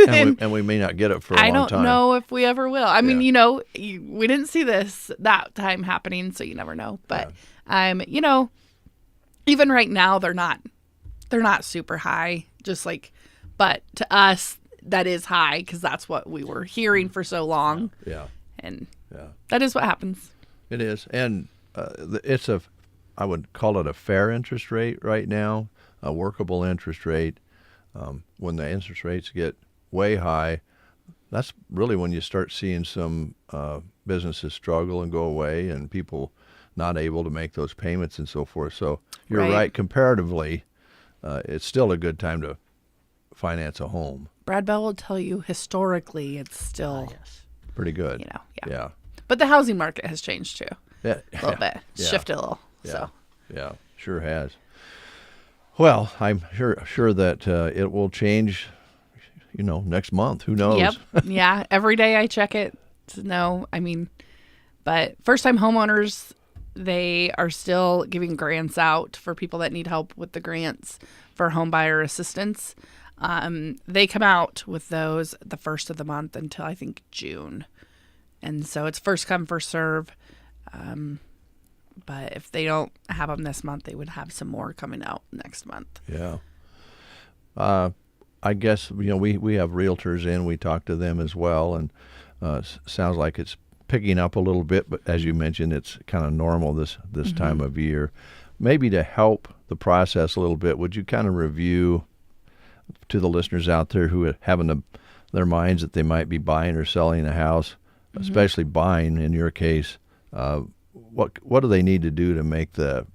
and we may not get it for a long time. I don't know if we ever will. We didn't see that time happening, so you never know. But, even right now, they're not super high, just like... But to us, that is high because that's what we were hearing for so long. Yeah. And that is what happens. It is. And I would call it a fair interest rate right now, a workable interest rate. When the interest rates get way high, that's really when you start seeing some businesses struggle and go away and people not able to make those payments and so forth. So you're right. Comparatively, it's still a good time to finance a home. Brad Bell will tell you historically it's still pretty good. Yeah. But the housing market has changed too. Yeah. A little bit. Shifted a little. Yeah. So. Yeah, sure has. Well, I'm sure that it will change, next month. Who knows? Yep. Yeah. Every day I check it to know. But first-time homeowners, they are still giving grants out for people that need help with the grants for home buyer assistance. They come out with those the first of the month until I think June. And so it's first come, first serve. But if they don't have them this month, they would have some more coming out next month. Yeah. I guess, we have realtors in. We talk to them as well. And sounds like it's picking up a little bit, but as you mentioned, it's kind of normal this time of year. Maybe to help the process a little bit, would you kind of review to the listeners out there who have in their minds that they might be buying or selling a house, especially buying in your case, what do they need to do to make the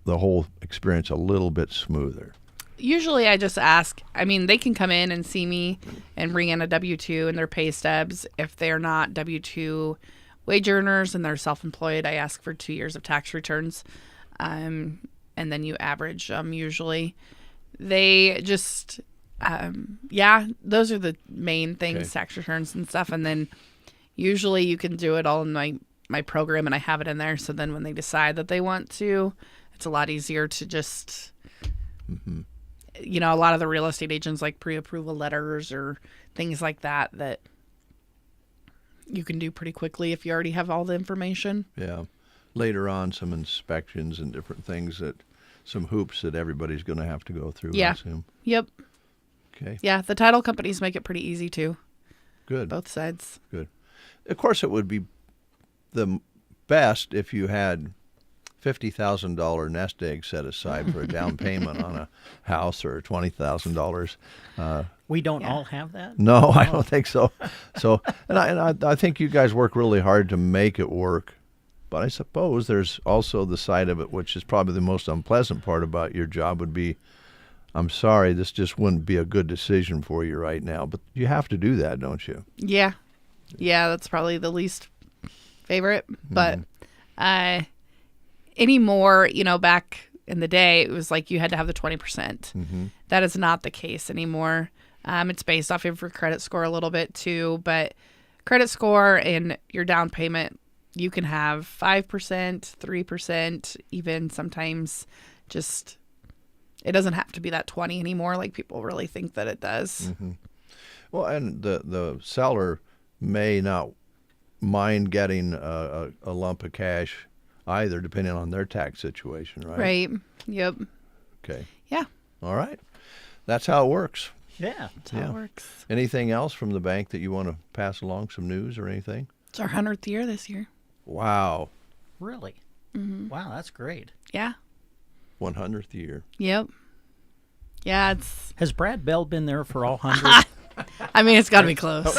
whole experience a little bit smoother? Usually I just ask, they can come in and see me and bring in a W-2 and their pay stubs. If they're not W-2 wage earners and they're self-employed, I ask for 2 years of tax returns. And then you average usually. They just, those are the main things, tax returns and stuff. And then usually you can do it all in my program, and I have it in there. So then when they decide that they want to, it's a lot easier to just... a lot of the real estate agents like pre-approval letters or things like that you can do pretty quickly if you already have all the information. Yeah. Later on, some inspections and different things some hoops that everybody's going to have to go through, I assume. Yep. Okay. Yeah, the title companies make it pretty easy too. Good. Both sides. Good. Of course, it would be the best if you had $50,000 nest egg set aside for a down payment on a house, or $20,000. We don't all have that? No, I don't think so. And I think you guys work really hard to make it work. But I suppose there's also the side of it, which is probably the most unpleasant part about your job, would be, I'm sorry, this just wouldn't be a good decision for you right now. But you have to do that, don't you? Yeah. Yeah, that's probably the least favorite. But anymore, back in the day, it was like you had to have the 20%. That is not the case anymore. It's based off of your credit score a little bit too, but credit score and your down payment, you can have 5%, 3%, even sometimes just, it doesn't have to be that 20 anymore like people really think that it does. Well, and the seller may not mind getting a lump of cash either, depending on their tax situation, right? Right. Yep. Okay. Yeah. All right. That's how it works. Yeah. That's how it works. Anything else from the bank that you want to pass along, some news or anything? It's our 100th year this year. Wow. Really? Wow, that's great. Yeah. 100th year. Yep. Yeah, Has Brad Bell been there for all 100? It's got to be close.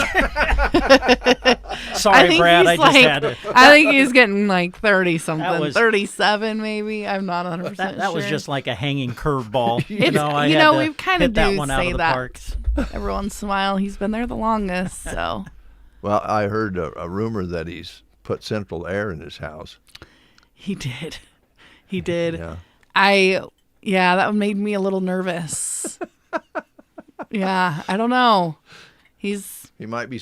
Sorry, Brad, I just had to. I think he's getting like 30-something, 37 maybe. I'm not 100% sure. That was just like a hanging curveball. We've kind of do one say that. Park. Every once in a while, he's been there the longest, so. Well, I heard a rumor that he's put central air in his house. He did. He did. Yeah. That made me a little nervous. Yeah, I don't know. He might be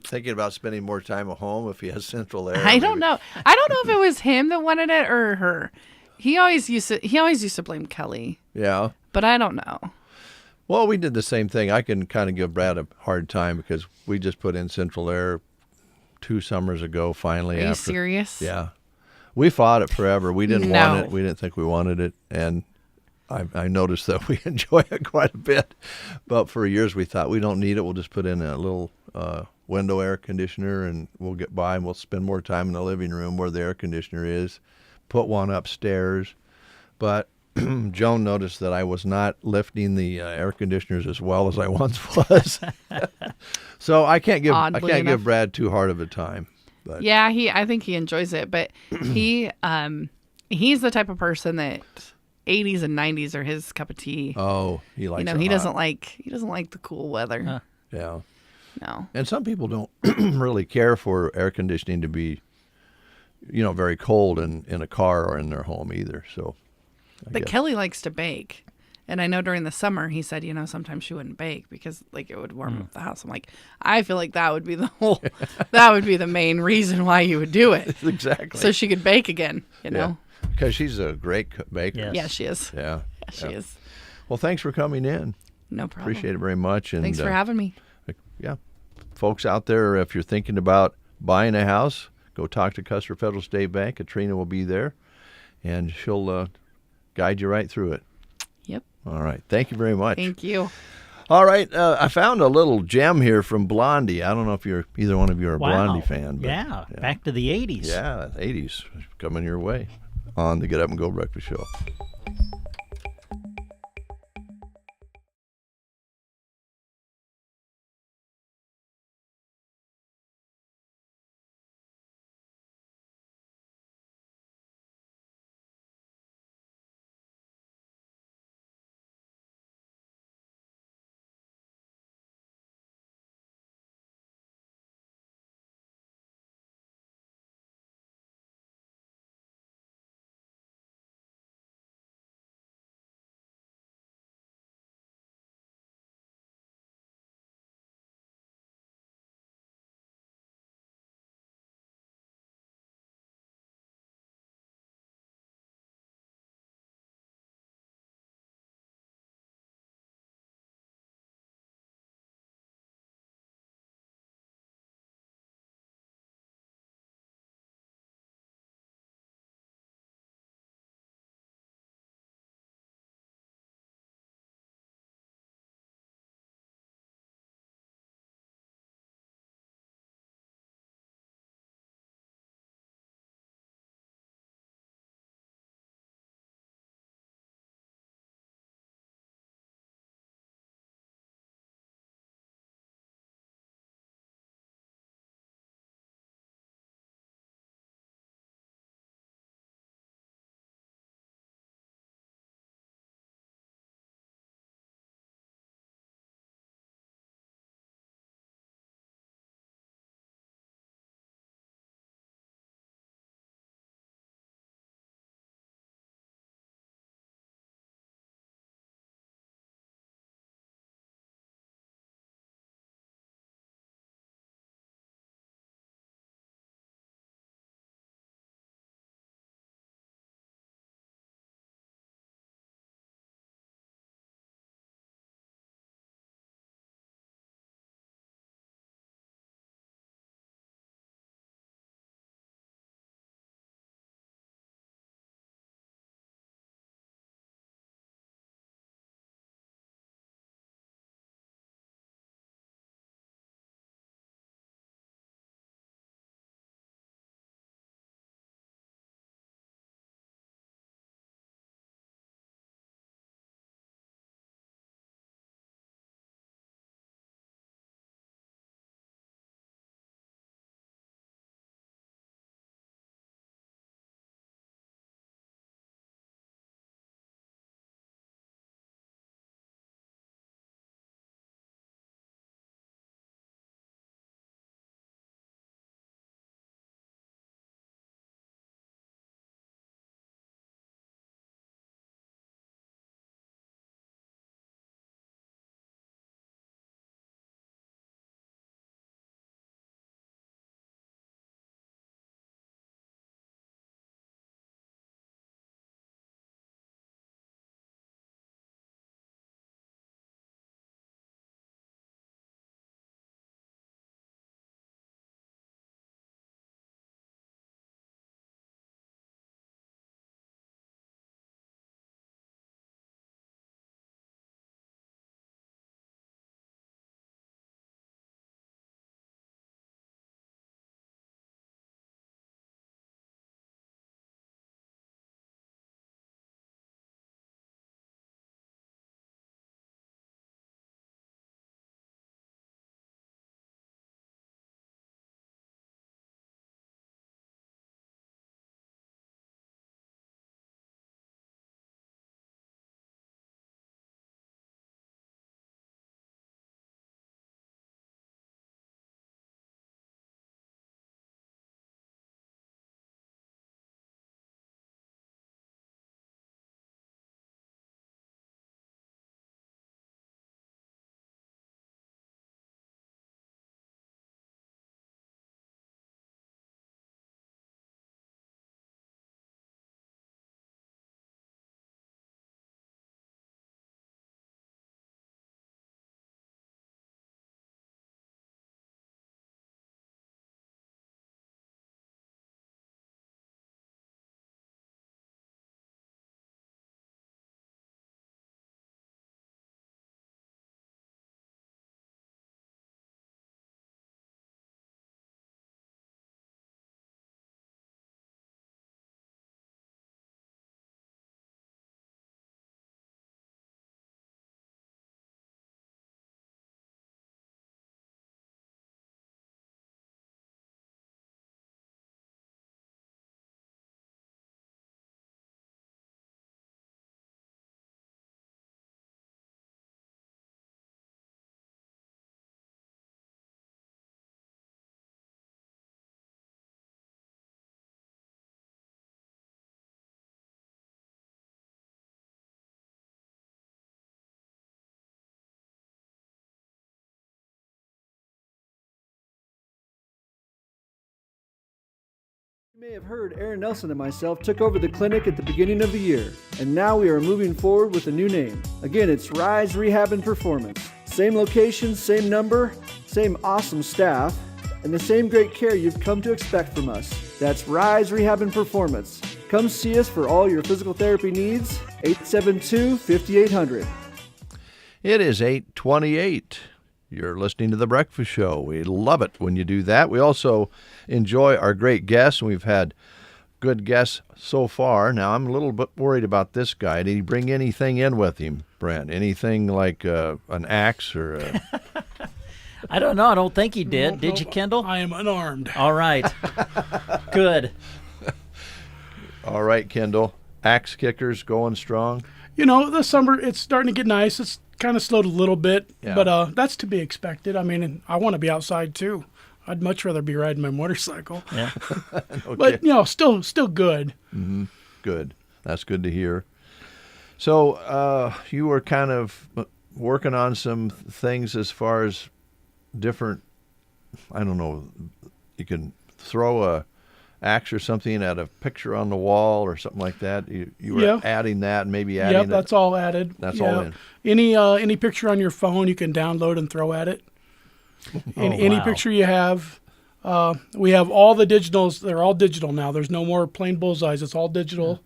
thinking about spending more time at home if he has central air. I don't know. I don't know if it was him that wanted it or her. He always used to blame Kelly. Yeah. But I don't know. Well, we did the same thing. I can kind of give Brad a hard time because we just put in central air 2 summers ago finally. Are you serious? Yeah. We fought it forever. We didn't want it. We didn't think we wanted it. And I noticed that we enjoy it quite a bit. But for years we thought we don't need it. We'll just put in a little window air conditioner and we'll get by, and we'll spend more time in the living room where the air conditioner is. Put one upstairs. But Joan noticed that I was not lifting the air conditioners as well as I once was. So I can't give Brad too hard of a time. But. Yeah, I think he enjoys it, but he's the type of person that 80s and 90s are his cup of tea. Oh, he likes it he hot. doesn't like the cool weather. Yeah. No. And some people don't really care for air conditioning to be, very cold in a car or in their home either. So. But Kelly likes to bake. And I know during the summer he said, sometimes she wouldn't bake because it would warm up the house. I'm like, I feel like that would be that would be the main reason why you would do it. Exactly. So she could bake again, know. Because she's a great baker. Yes. Yeah, she is. Yeah. She is. Well, thanks for coming in. No problem. Appreciate it very much. And thanks for having me. Yeah. Folks out there, if you're thinking about buying a house, go talk to Custer Federal State Bank. Katrina will be there, and she'll guide you right through it. Yep. All right. Thank you very much. Thank you. All right, I found a little gem here from Blondie. I don't know if either one of you are a Wow. Blondie fan. But, yeah, back to the 80s. Yeah, 80s coming your way on the Get Up and Go Breakfast Show. You may have heard Aaron Nelson and myself took over the clinic at the beginning of the year, and now we are moving forward with a new name. Again, it's Rise Rehab and Performance. Same location, same number, same awesome staff, and the same great care you've come to expect from us. That's Rise Rehab and Performance. Come see us for all your physical therapy needs, 872-5800. It is 8:28. You're listening to The Breakfast Show. We love it when you do that. We also enjoy our great guests, and we've had good guests so far. Now, I'm a little bit worried about this guy. Did he bring anything in with him, Brent? Anything like an axe or a... I don't know. I don't think he did. Did you, Kendall? I am unarmed. All right. Good. All right, Kendall. Axe kickers going strong? You know, this summer it's starting to get nice. It's kind of slowed a little bit, but that's to be expected. I mean, I want to be outside too. I'd much rather be riding my motorcycle. Yeah. Okay. But, still good. Mm-hmm. Good. That's good to hear. So you were kind of working on some things as far as different, I don't know, you can throw a axe or something at a picture on the wall or something like that. You were adding that and maybe adding that's all added. That's all in. Any picture on your phone you can download and throw at it. Any picture you have. We have all the digitals. They're all digital now. There's no more plain bullseyes. It's all digital.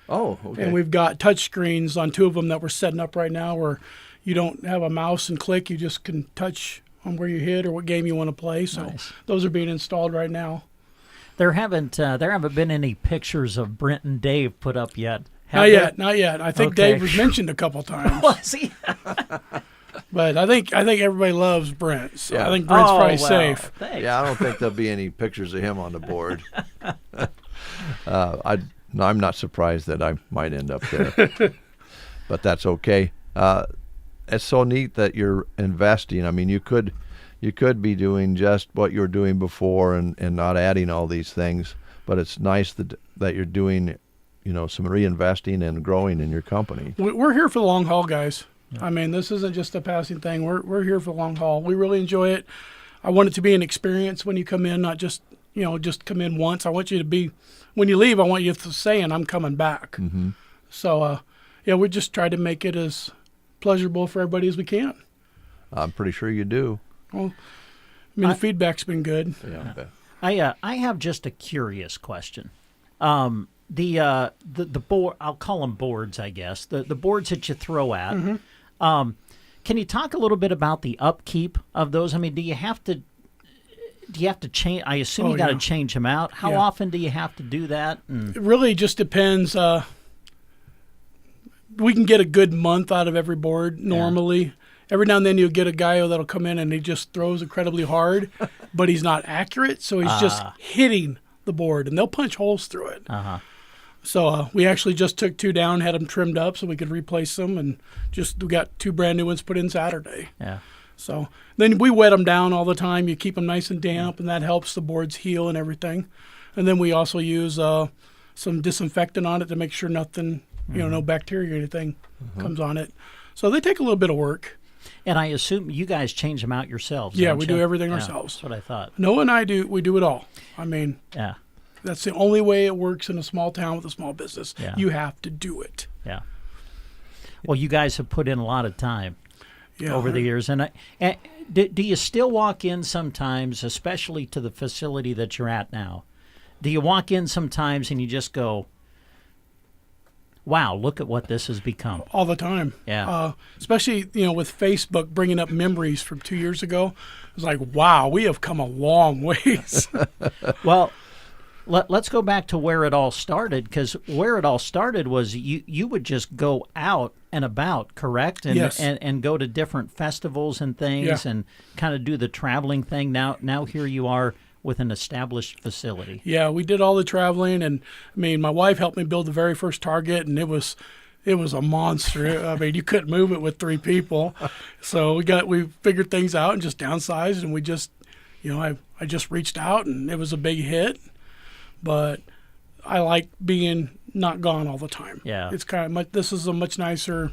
Oh, okay. And we've got touch screens on 2 of them that we're setting up right now where you don't have a mouse and click. You just can touch on where you hit or what game you want to play. So those are being installed right now. There haven't been any pictures of Brent and Dave put up yet. Not yet. I think Dave was mentioned a couple times. Was he? But I think everybody loves Brent. So I think Brent's probably safe. Thanks. Yeah, I don't think there'll be any pictures of him on the board. I'm not surprised that I might end up there, but that's okay. It's so neat that you're investing. I mean, you could be doing just what you were doing before and not adding all these things, but it's nice that you're doing, some reinvesting and growing in your company. We're here for the long haul, guys. Yeah. I mean, this isn't just a passing thing. We're here for the long haul. We really enjoy it. I want it to be an experience when you come in, not just come in once. I want you to be, when you leave, I want you to say, and I'm coming back. Mm-hmm. So, we just try to make it as pleasurable for everybody as we can. I'm pretty sure you do. Well, I mean, the feedback's been good. Yeah. I have just a curious question. The board, I'll call them boards, I guess. The boards that you throw at. Mm-hmm. Can you talk a little bit about the upkeep of those? I mean, do you have to change? I assume you got to change them out. How often do you have to do that? It really just depends. We can get a good month out of every board normally. Yeah. Every now and then you'll get a guy that'll come in and he just throws incredibly hard, but he's not accurate, so he's just hitting the board, and they'll punch holes through it. So we actually just took 2 down, had them trimmed up so we could replace them, and we got 2 brand new ones put in Saturday. Yeah. So then we wet them down all the time. You keep them nice and damp, and that helps the boards heal and everything. And then we also use some disinfectant on it to make sure nothing, no bacteria or anything comes on it. So they take a little bit of work. And I assume you guys change them out yourselves. Yeah, don't we you? do everything ourselves. That's what I thought. Noah and I do. We do it all. I mean, that's the only way it works in a small town with a small business. Yeah. You have to do it. Yeah. Well, you guys have put in a lot of time over the years. And do you still walk in sometimes, especially to the facility that you're at now? Do you walk in sometimes and you just go, wow, look at what this has become? All the time. Yeah. Especially, with Facebook bringing up memories from 2 years ago. It's like, wow, we have come a long ways. Well, let's go back to where it all started, because where it all started was you would just go out and about, correct? And, yes. and go to different festivals and things and kind of do the traveling thing. Now here you are with an established facility. Yeah, we did all the traveling, and I mean, my wife helped me build the very first Target, and it was a monster. I mean, you couldn't move it with 3 people. So we figured things out and just downsized, and we just, I just reached out, and it was a big hit. But I like being not gone all the time. Yeah. It's this is a much nicer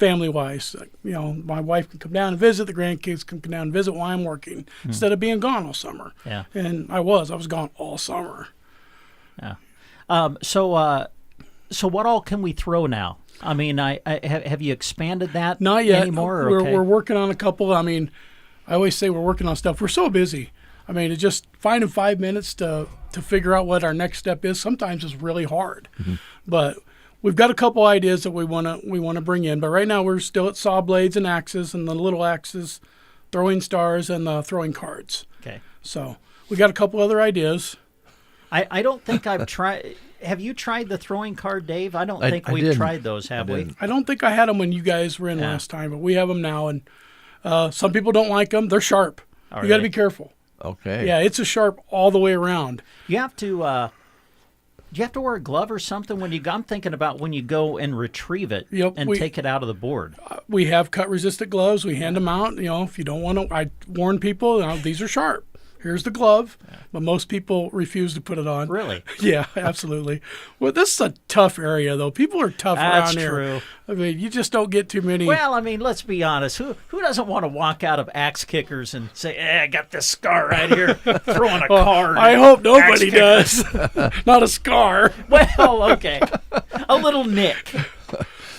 family-wise. My wife can come down and visit. The grandkids can come down and visit while I'm working instead of being gone all summer. Yeah. And I was gone all summer. So what all can we throw now? I mean, have you expanded that Not yet. anymore? We're working on a couple. I mean, I always say we're working on stuff. We're so busy. I mean, it's just finding 5 minutes to figure out what our next step is. Sometimes it's really hard, but we've got a couple ideas that we want to bring in. But right now we're still at saw blades and axes and the little axes, throwing stars and throwing cards. Okay. So we got a couple other ideas. I don't think I've tried. Have you tried the throwing card, Dave? I don't think we've tried those, have we? I don't think I had them when you guys were in last time, but we have them now. And some people don't like them. They're sharp. You got to be careful. Okay. Yeah, it's a sharp all the way around. You have to. Do you have to wear a glove or something when you? I'm thinking about when you go and retrieve it and take it out of the board. We have cut-resistant gloves. We hand them out. You know, if you don't want to, I warn people. You know, these are sharp. Here's the glove, but most people refuse to put it on. Really? Yeah, absolutely. Well, this is a tough area, though. People are tough around here. That's true. I mean, you just don't get too many. Well, I mean, let's be honest. Who doesn't want to walk out of Axe Kickers and say, I got this scar right here, throwing a card. I hope nobody does. Not a scar. Well, okay. A little nick.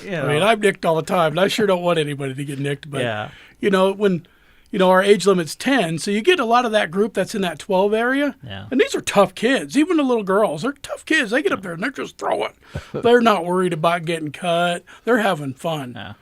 You know. I mean, I'm nicked all the time, and I sure don't want anybody to get nicked. But, you know, our age limit's 10, so you get a lot of that group that's in that 12 area. Yeah. And these are tough kids. Even the little girls, they're tough kids. They get up there and they're just throwing. They're not worried about getting cut. They're having fun. Yeah.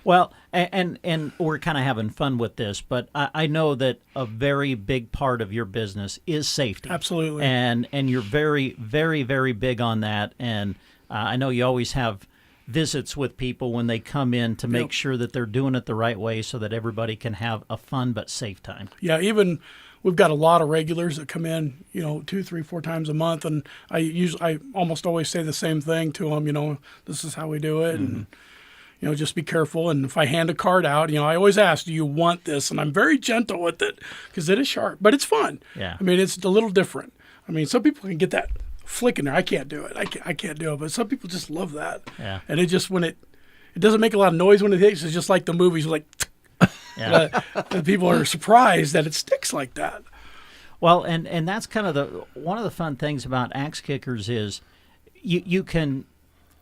Well, and we're kind of having fun with this, but I know that a very big part of your business is safety. Absolutely. And you're very, very, very big on that. And I know you always have visits with people when they come in to make sure that they're doing it the right way so that everybody can have a fun but safe time. Yeah, even we've got a lot of regulars that come in, 2, 3, 4 times a month, and I almost always say the same thing to them, this is how we do it, and just be careful. And if I hand a card out, I always ask, do you want this? And I'm very gentle with it because it is sharp, but it's fun. Yeah. I mean, it's a little different. I mean, some people can get that flick in there. I can't do it. I can't do it. But some people just love that. Yeah. And it just it doesn't make a lot of noise when it hits. It's just like the movies, like. Yeah. And people are surprised that it sticks like that. Well, and that's kind of one of the fun things about Axe Kickers is you can.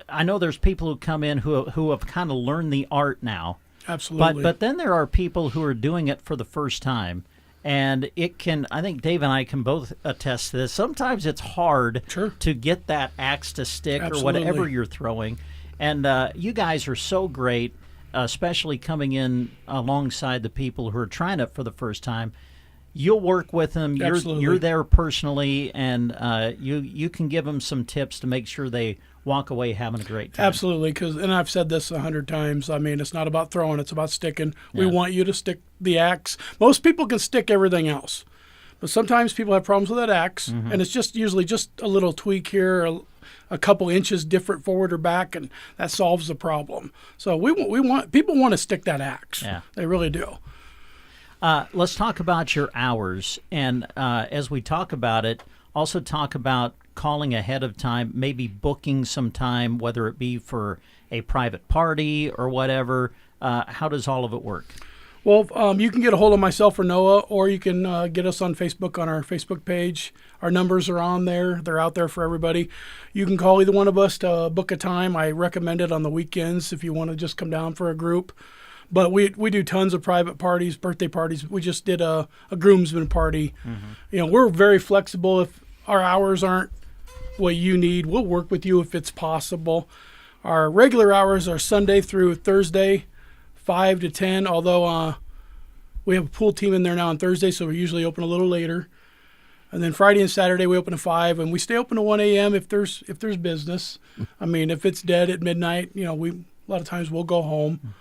I know there's people who come in who have kind of learned the art now. Absolutely. But then there are people who are doing it for the first time. And I think Dave and I can both attest to this. Sometimes it's hard to get that axe to stick or whatever you're throwing. And you guys are so great, especially coming in alongside the people who are trying it for the first time. You'll work with them. You're there personally, and you can give them some tips to make sure they walk away having a great time. Absolutely, and I've said this 100 times. I mean, it's not about throwing; it's about sticking. Yeah. We want you to stick the axe. Most people can stick everything else, but sometimes people have problems with that axe, and it's usually just a little tweak here, a couple inches different forward or back, and that solves the problem. So we want people want to stick that axe. Yeah, they really do. Let's talk about your hours, and as we talk about it, also talk about calling ahead of time, maybe booking some time, whether it be for a private party or whatever. How does all of it work? Well, you can get a hold of myself or Noah, or you can get us on Facebook on our Facebook page. Our numbers are on there. They're out there for everybody. You can call either one of us to book a time. I recommend it on the weekends if you want to just come down for a group. But we do tons of private parties, birthday parties. We just did a groomsmen party. We're very flexible. If our hours aren't what you need, we'll work with you if it's possible. Our regular hours are Sunday through Thursday, 5 to 10, although we have a pool team in there now on Thursday, so we usually open a little later. And then Friday and Saturday we open at 5, and we stay open to 1 a.m. if there's business. I mean, if it's dead at midnight, a lot of times we'll go home.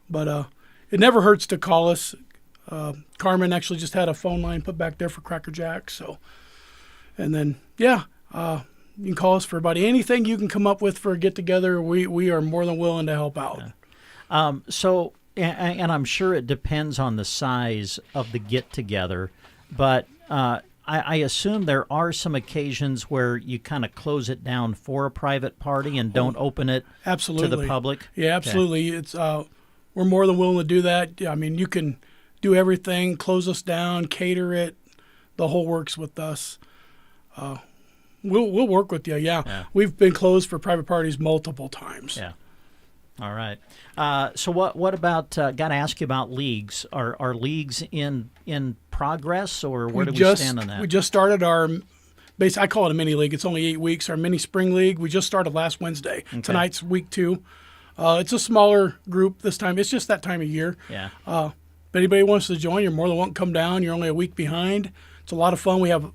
But it never hurts to call us. Carmen actually just had a phone line put back there for Cracker Jack. So, and then, you can call us for about anything you can come up with for a get-together. We are more than willing to help out. So, and I'm sure it depends on the size of the get-together, but I assume there are some occasions where you kind of close it down for a private party and don't open it to the public? Yeah, absolutely. Okay. It's we're more than willing to do that. I mean, you can do everything, close us down, cater it, the whole works with us. We'll work with you. Yeah. We've been closed for private parties multiple times. Yeah. All right. So what about? Got to ask you about leagues. Are leagues in progress, or where do we stand on that? We just started our. I call it a mini league. It's only 8 weeks. Our mini spring league. We just started last Wednesday. Okay. Tonight's week 2. It's a smaller group this time. It's just that time of year. Yeah. If anybody wants to join, you're more than welcome to come down. You're only a week behind. It's a lot of fun. We have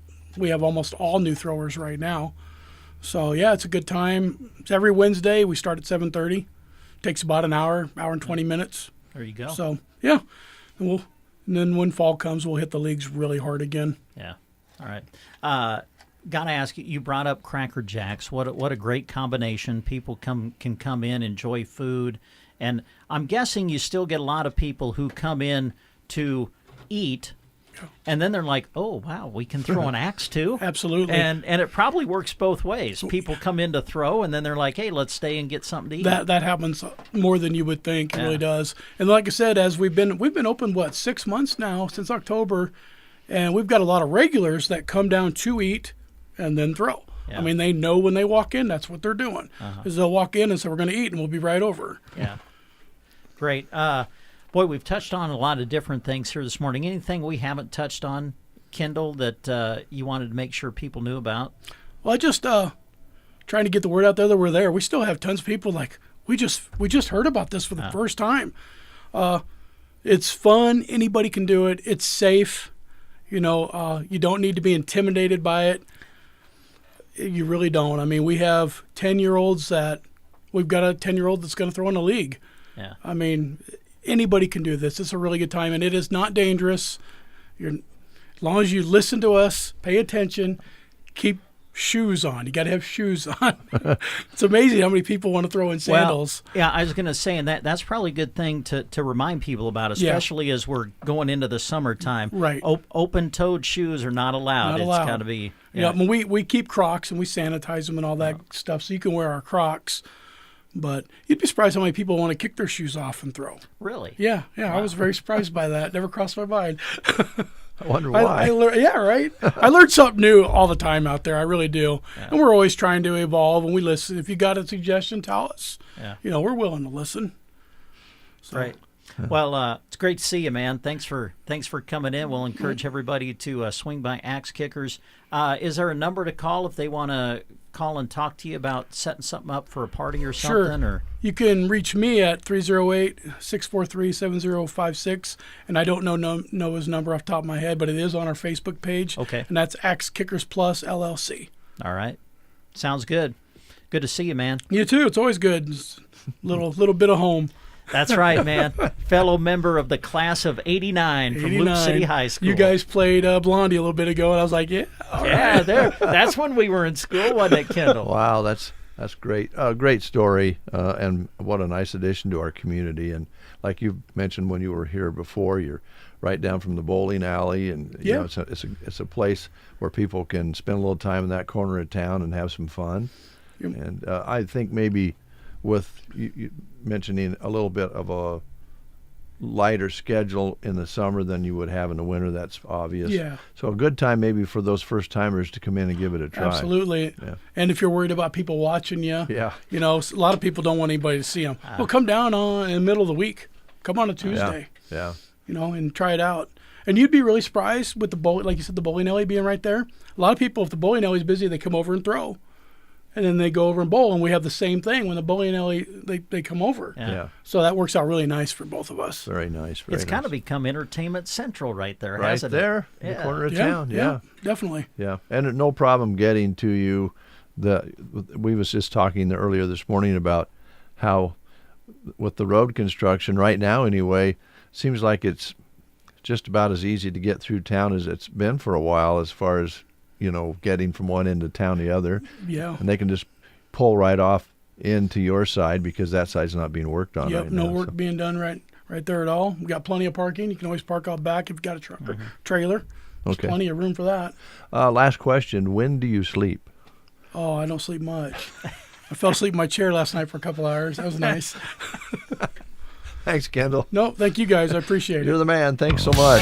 almost all new throwers right now. So yeah, it's a good time. It's every Wednesday. We start at 7:30. Takes about an hour and 20 minutes. There you go. So yeah, and then when fall comes, we'll hit the leagues really hard again. Yeah. All right. Got to ask you. You brought up Cracker Jacks. What a great combination. People can come in, enjoy food, and I'm guessing you still get a lot of people who come in to eat. And then they're like, oh, wow, we can throw an axe too? Absolutely. And it probably works both ways. People come in to throw, and then they're like, hey, let's stay and get something to eat. That happens more than you would think. It really does. And like I said, as we've been open, 6 months now, since October, and we've got a lot of regulars that come down to eat and then throw. Yeah. I mean, they know when they walk in, that's what they're doing. Is they'll walk in and say, we're going to eat, and we'll be right over. Yeah. Great. Boy, we've touched on a lot of different things here this morning. Anything we haven't touched on, Kendall, that you wanted to make sure people knew about? Well, I just trying to get the word out there that we're there. We still have tons of people like, we just heard about this for the first time. It's fun. Anybody can do it. It's safe. You don't need to be intimidated by it. You really don't. I mean, we have 10-year-olds we've got a 10-year-old that's going to throw in a league. Yeah. I mean, anybody can do this. It's a really good time, and it is not dangerous. As long as you listen to us, pay attention, keep shoes on. You got to have shoes on. It's amazing how many people want to throw in sandals. Well, yeah, I was going to say, and that's probably a good thing to remind people about, especially as we're going into the summertime. Right. Open-toed shoes are not allowed. It's got to be. Yeah, I mean, we keep Crocs, and we sanitize them and all that stuff, so you can wear our Crocs. But you'd be surprised how many people want to kick their shoes off and throw. Really? Yeah. Wow. I was very surprised by that. Never crossed my mind. I wonder why. Yeah, right? I learn something new all the time out there. I really do. Yeah. And we're always trying to evolve, and we listen. If you got a suggestion, tell us. Yeah. We're willing to listen. So. Right. Well, it's great to see you, man. Thanks for coming in. We'll encourage everybody to swing by Axe Kickers. Is there a number to call if they want to call and talk to you about setting something up for a party or something? Sure. Or you can reach me at 308-643-7056, and I don't know his number off the top of my head, but it is on our Facebook page. Okay. And that's Axe Kickers Plus LLC. All right. Sounds good. Good to see you, man. You too. It's always good. Just little bit of home. That's right, man. Fellow member of the class of 89 from Luke City High School. You guys played Blondie a little bit ago, and I was like, yeah, that's when we were in school, wasn't it, Kendall? Wow, that's great. Great story, and what a nice addition to our community. And like you mentioned when you were here before, you're right down from the bowling alley, and it's a place where people can spend a little time in that corner of town and have some fun. Yep. And I think maybe with you mentioning a little bit of a lighter schedule in the summer than you would have in the winter, that's obvious. Yeah. So a good time maybe for those first timers to come in and give it a try. Absolutely. Yeah. And if you're worried about people watching you, a lot of people don't want anybody to see them. Well, come down in the middle of the week. Come on a Tuesday. Yeah. And try it out. And you'd be really surprised with like you said, the bowling alley being right there. A lot of people, if the bowling alley's busy, they come over and throw. And then they go over and bowl, and we have the same thing when the bowling alley, they come over. Yeah. So that works out really nice for both of us. Very nice. It's kind of become entertainment central right there, right hasn't there, it? in the corner of town. Yeah, definitely. Yeah, and no problem getting to you. We was just talking earlier this morning about how with the road construction right now anyway, seems like it's just about as easy to get through town as it's been for a while as far as getting from one end of town to the other. Yeah. And they can just pull right off into your side because that side's not being worked on right now. No work being done right there at all. We've got plenty of parking. You can always park out back if you've got a truck or trailer. There's plenty of room for that. Last question. When do you sleep? Oh, I don't sleep much. I fell asleep in my chair last night for a couple hours. That was nice. Thanks, Kendall. No, thank you guys. I appreciate it. You're the man. Thanks so much.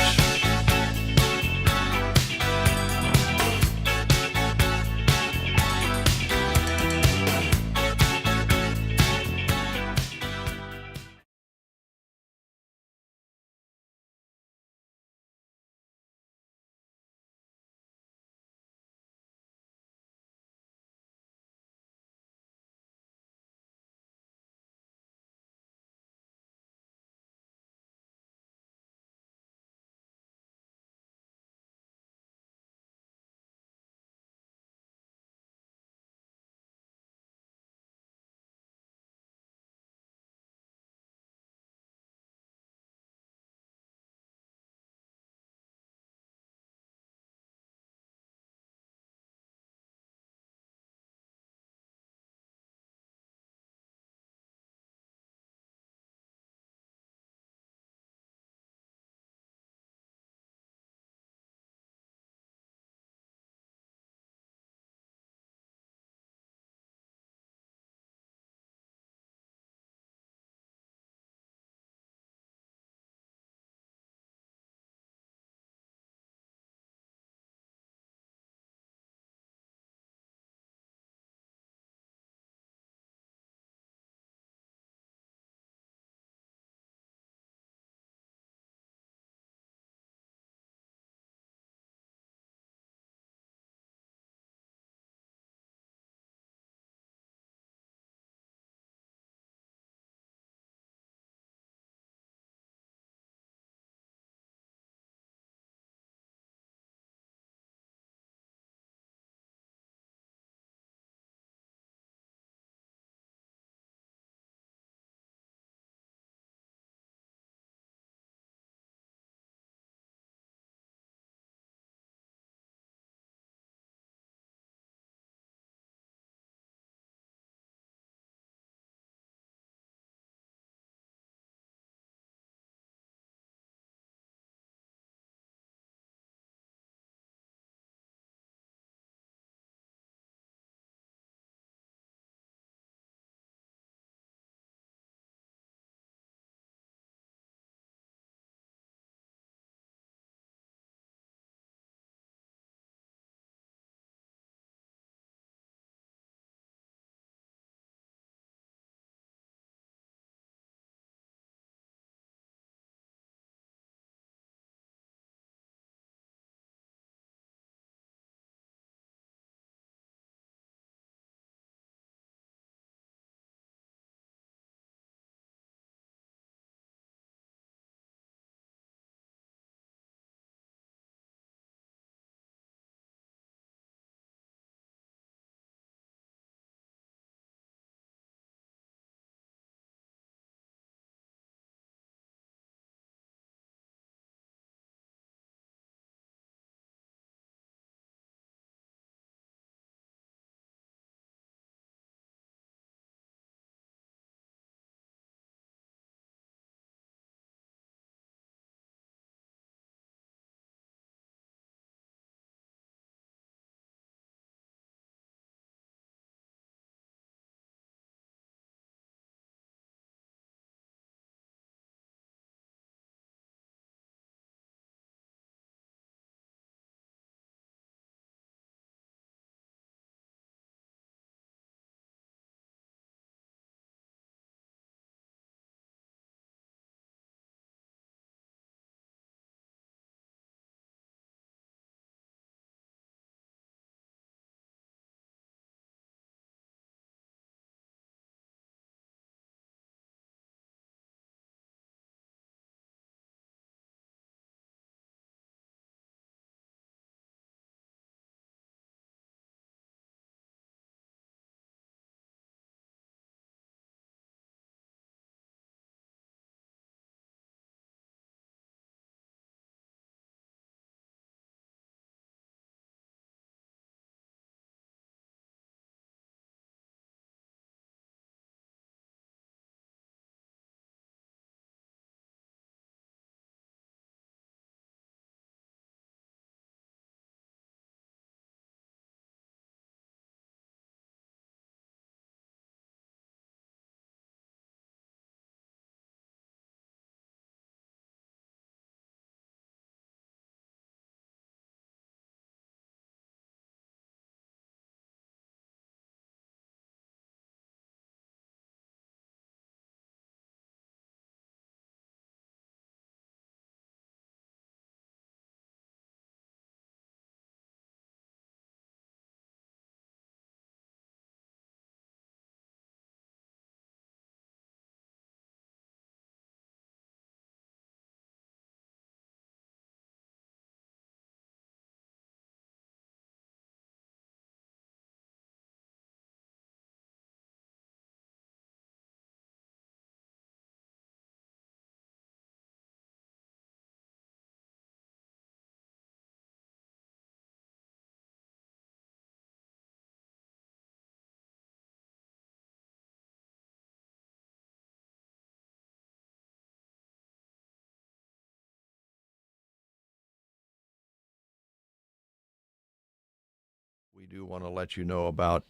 We do want to let you know about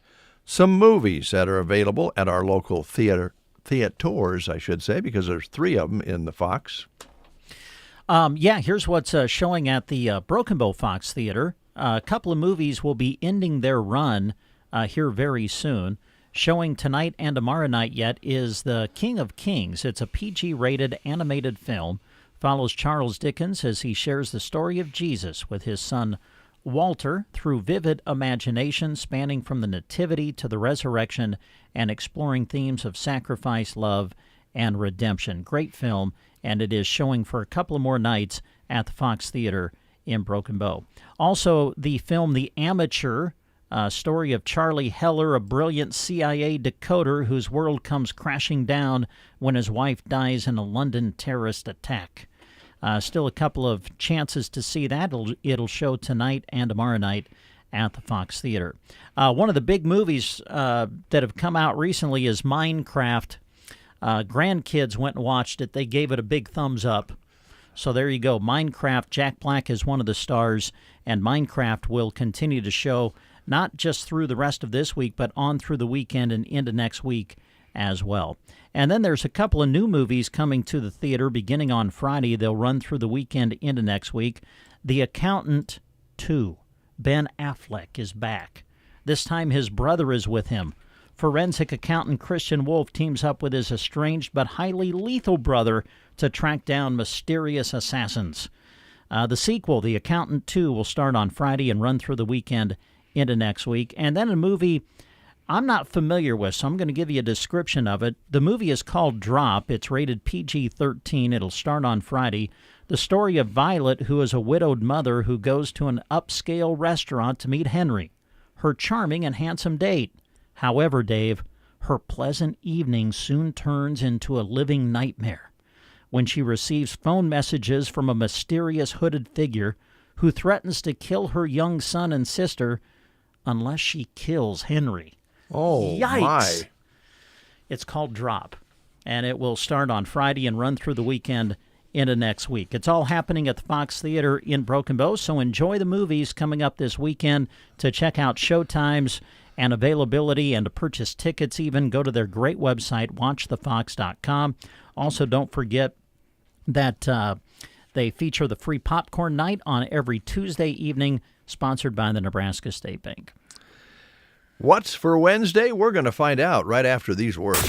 some movies that are available at our local theaters, I should say, because there's 3 of them in the Fox. Here's what's showing at the Broken Bow Fox Theater. A couple of movies will be ending their run here very soon. Showing tonight and tomorrow night yet is The King of Kings. It's a PG-rated animated film. Follows Charles Dickens as he shares the story of Jesus with his son Walter through vivid imagination spanning from the Nativity to the Resurrection and exploring themes of sacrifice, love, and redemption. Great film, and it is showing for a couple of more nights at the Fox Theater in Broken Bow. Also, the film The Amateur, story of Charlie Heller, a brilliant CIA decoder whose world comes crashing down when his wife dies in a London terrorist attack. Still a couple of chances to see that. It'll show tonight and tomorrow night at the Fox Theater. One of the big movies that have come out recently is Minecraft. Grandkids went and watched it. They gave it a big thumbs up. So there you go. Minecraft. Jack Black is one of the stars, and Minecraft will continue to show not just through the rest of this week, but on through the weekend and into next week as well. And then there's a couple of new movies coming to the theater beginning on Friday. They'll run through the weekend into next week. The Accountant 2. Ben Affleck is back. This time his brother is with him. Forensic accountant Christian Wolf teams up with his estranged but highly lethal brother to track down mysterious assassins. The sequel, The Accountant 2, will start on Friday and run through the weekend into next week. And then a movie I'm not familiar with, so I'm going to give you a description of it. The movie is called Drop. It's rated PG-13. It'll start on Friday. The story of Violet, who is a widowed mother who goes to an upscale restaurant to meet Henry, her charming and handsome date. However, Dave, her pleasant evening soon turns into a living nightmare when she receives phone messages from a mysterious hooded figure who threatens to kill her young son and sister unless she kills Henry. Oh, yikes! My. It's called Drop, and it will start on Friday and run through the weekend into next week. It's all happening at the Fox Theater in Broken Bow, so enjoy the movies coming up this weekend. To check out showtimes and availability and to purchase tickets even, go to their great website, watchthefox.com. Also, don't forget that they feature the free popcorn night on every Tuesday evening, sponsored by the Nebraska State Bank. What's for Wednesday? We're going to find out right after these words.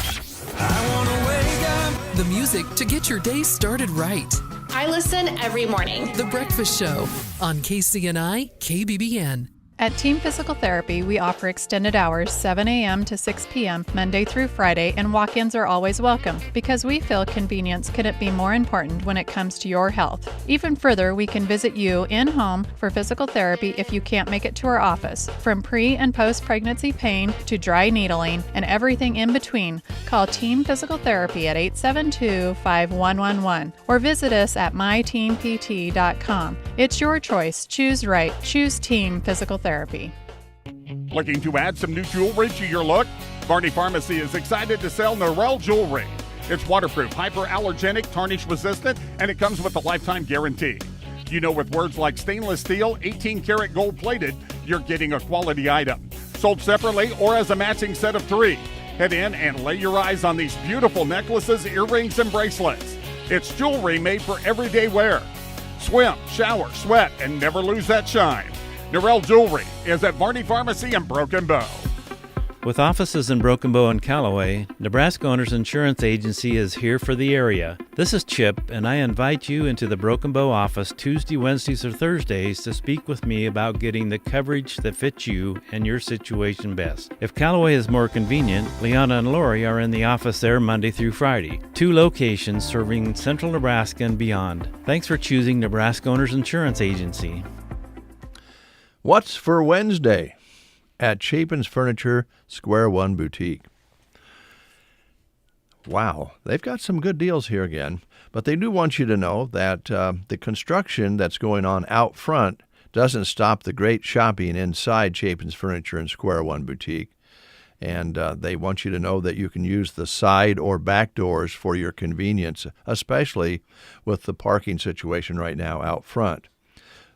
The music to get your day started right. I listen every morning. The Breakfast Show on KCNI, KBBN. At Team Physical Therapy, we offer extended hours 7 a.m. to 6 p.m. Monday through Friday, and walk-ins are always welcome because we feel convenience couldn't be more important when it comes to your health. Even further, we can visit you in-home for physical therapy if you can't make it to our office. From pre- and post-pregnancy pain to dry needling and everything in between, call Team Physical Therapy at 872-5111 or visit us at myteampt.com. It's your choice. Choose right. Choose Team Physical Therapy. Looking to add some new jewelry to your look? Varney Pharmacy is excited to sell Norel jewelry. It's waterproof, hyperallergenic, tarnish resistant, and it comes with a lifetime guarantee. You know, with words like stainless steel, 18 karat gold plated, you're getting a quality item. Sold separately or as a matching set of 3. Head in and lay your eyes on these beautiful necklaces, earrings, and bracelets. It's jewelry made for everyday wear. Swim, shower, sweat, and never lose that shine. Norel Jewelry is at Varney Pharmacy in Broken Bow. With offices in Broken Bow and Callaway, Nebraska Owners Insurance Agency is here for the area. This is Chip, and I invite you into the Broken Bow office Tuesday, Wednesdays, or Thursdays to speak with me about getting the coverage that fits you and your situation best. If Callaway is more convenient, Liana and Lori are in the office there Monday through Friday. 2 locations serving central Nebraska and beyond. Thanks for choosing Nebraska Owners Insurance Agency. What's for Wednesday at Chapin's Furniture Square One Boutique? Wow, they've got some good deals here again, but they do want you to know that the construction that's going on out front doesn't stop the great shopping inside Chapin's Furniture and Square One Boutique. And they want you to know that you can use the side or back doors for your convenience, especially with the parking situation right now out front.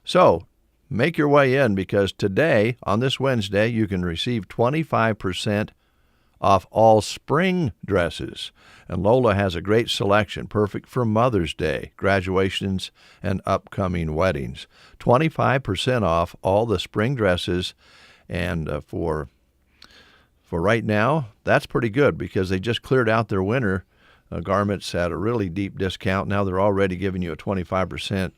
So, make your way in, because today, on this Wednesday, you can receive 25% off all spring dresses. And Lola has a great selection, perfect for Mother's Day, graduations, and upcoming weddings. 25% off all the spring dresses, and for right now, that's pretty good, because they just cleared out their winter garments at a really deep discount. Now they're already giving you a 25%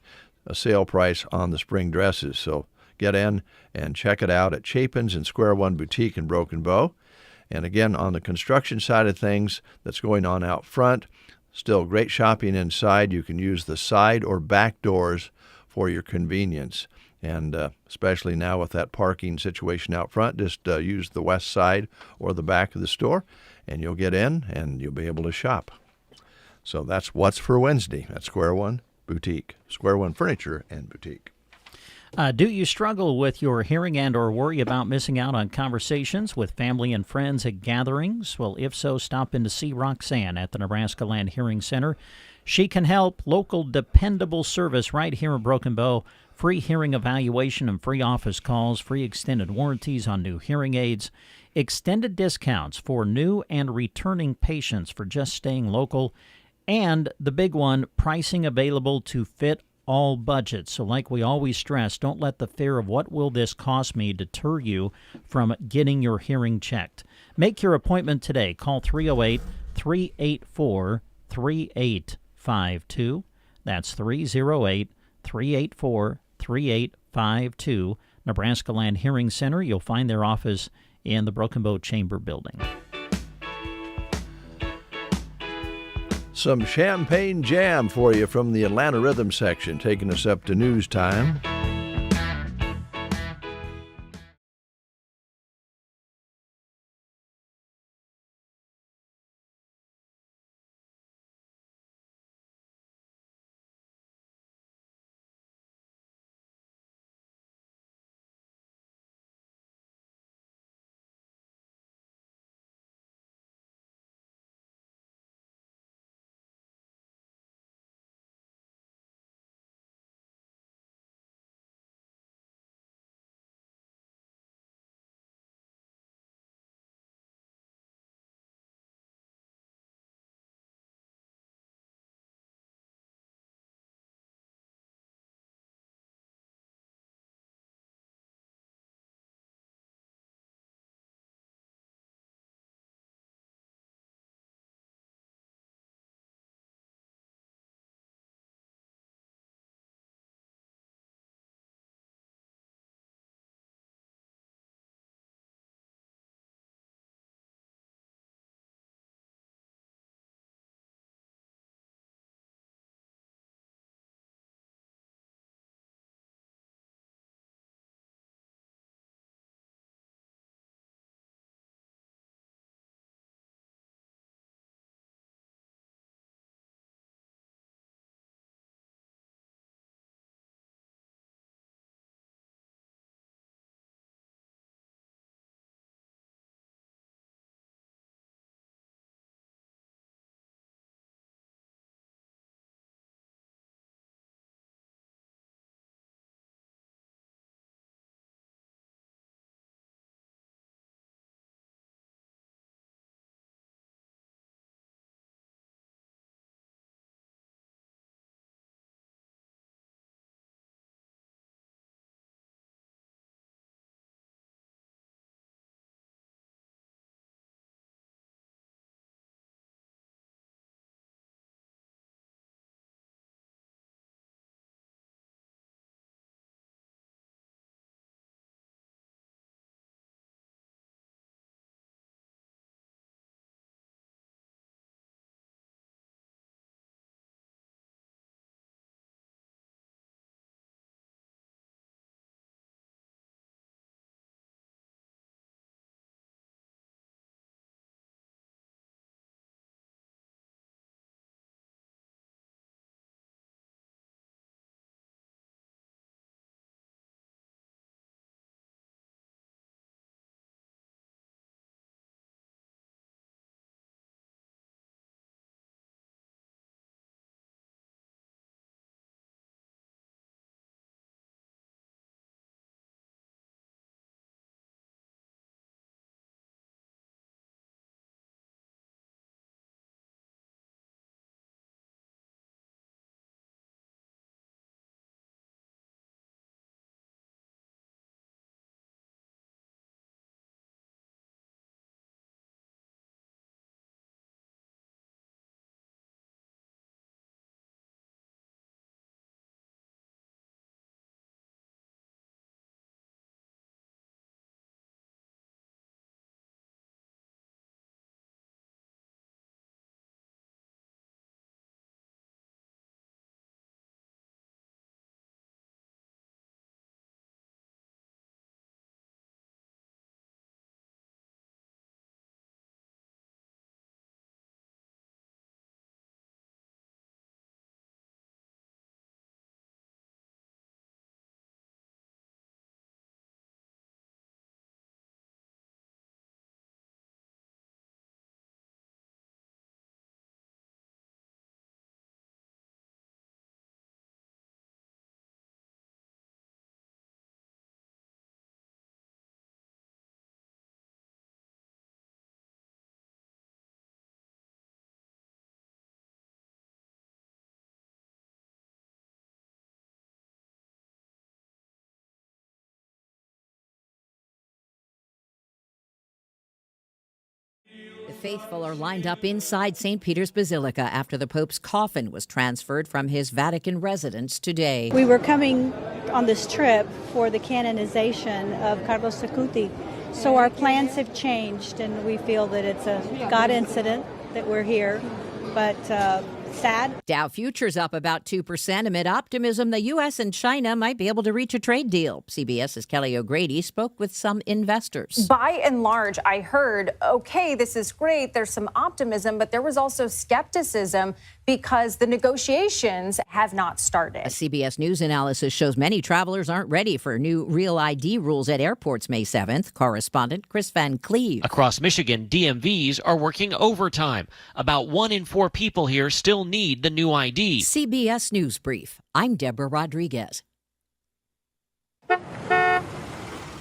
sale price on the spring dresses. So get in and check it out at Chapin's and Square One Boutique in Broken Bow. And again, on the construction side of things that's going on out front, still great shopping inside. You can use the side or back doors for your convenience. And especially now with that parking situation out front, just use the west side or the back of the store, and you'll get in and you'll be able to shop. So that's what's for Wednesday at Square One Boutique, Square One Furniture and Boutique. Do you struggle with your hearing and or worry about missing out on conversations with family and friends at gatherings? Well, if so, stop in to see Roxanne at the Nebraska Land Hearing Center. She can help. Local, dependable service right here in Broken Bow. Free hearing evaluation and free office calls, free extended warranties on new hearing aids, extended discounts for new and returning patients for just staying local, and the big one, pricing available to fit all budgets. So like we always stress, don't let the fear of what will this cost me deter you from getting your hearing checked. Make your appointment today. Call 308-384-3852. That's 308-384-3852. Nebraska Land Hearing Center. You'll find their office in the Broken Bow Chamber Building. Some champagne jam for you from the Atlanta Rhythm section, taking us up to news time. Faithful are lined up inside St. Peter's Basilica after the Pope's coffin was transferred from his Vatican residence today. We were coming on this trip for the canonization of Carlos Acuti, so our plans have changed, and we feel that it's a God incident that we're here, but sad. Dow futures up about 2% amid optimism the U.S. and China might be able to reach a trade deal. CBS's Kelly O'Grady spoke with some investors. By and large, I heard, okay, this is great. There's some optimism, but there was also skepticism because the negotiations have not started. A CBS News analysis shows many travelers aren't ready for new real ID rules at airports May 7th. Correspondent Chris Van Cleve. Across Michigan, DMVs are working overtime. About 1 in 4 people here still need the new ID. CBS News Brief. I'm Deborah Rodriguez.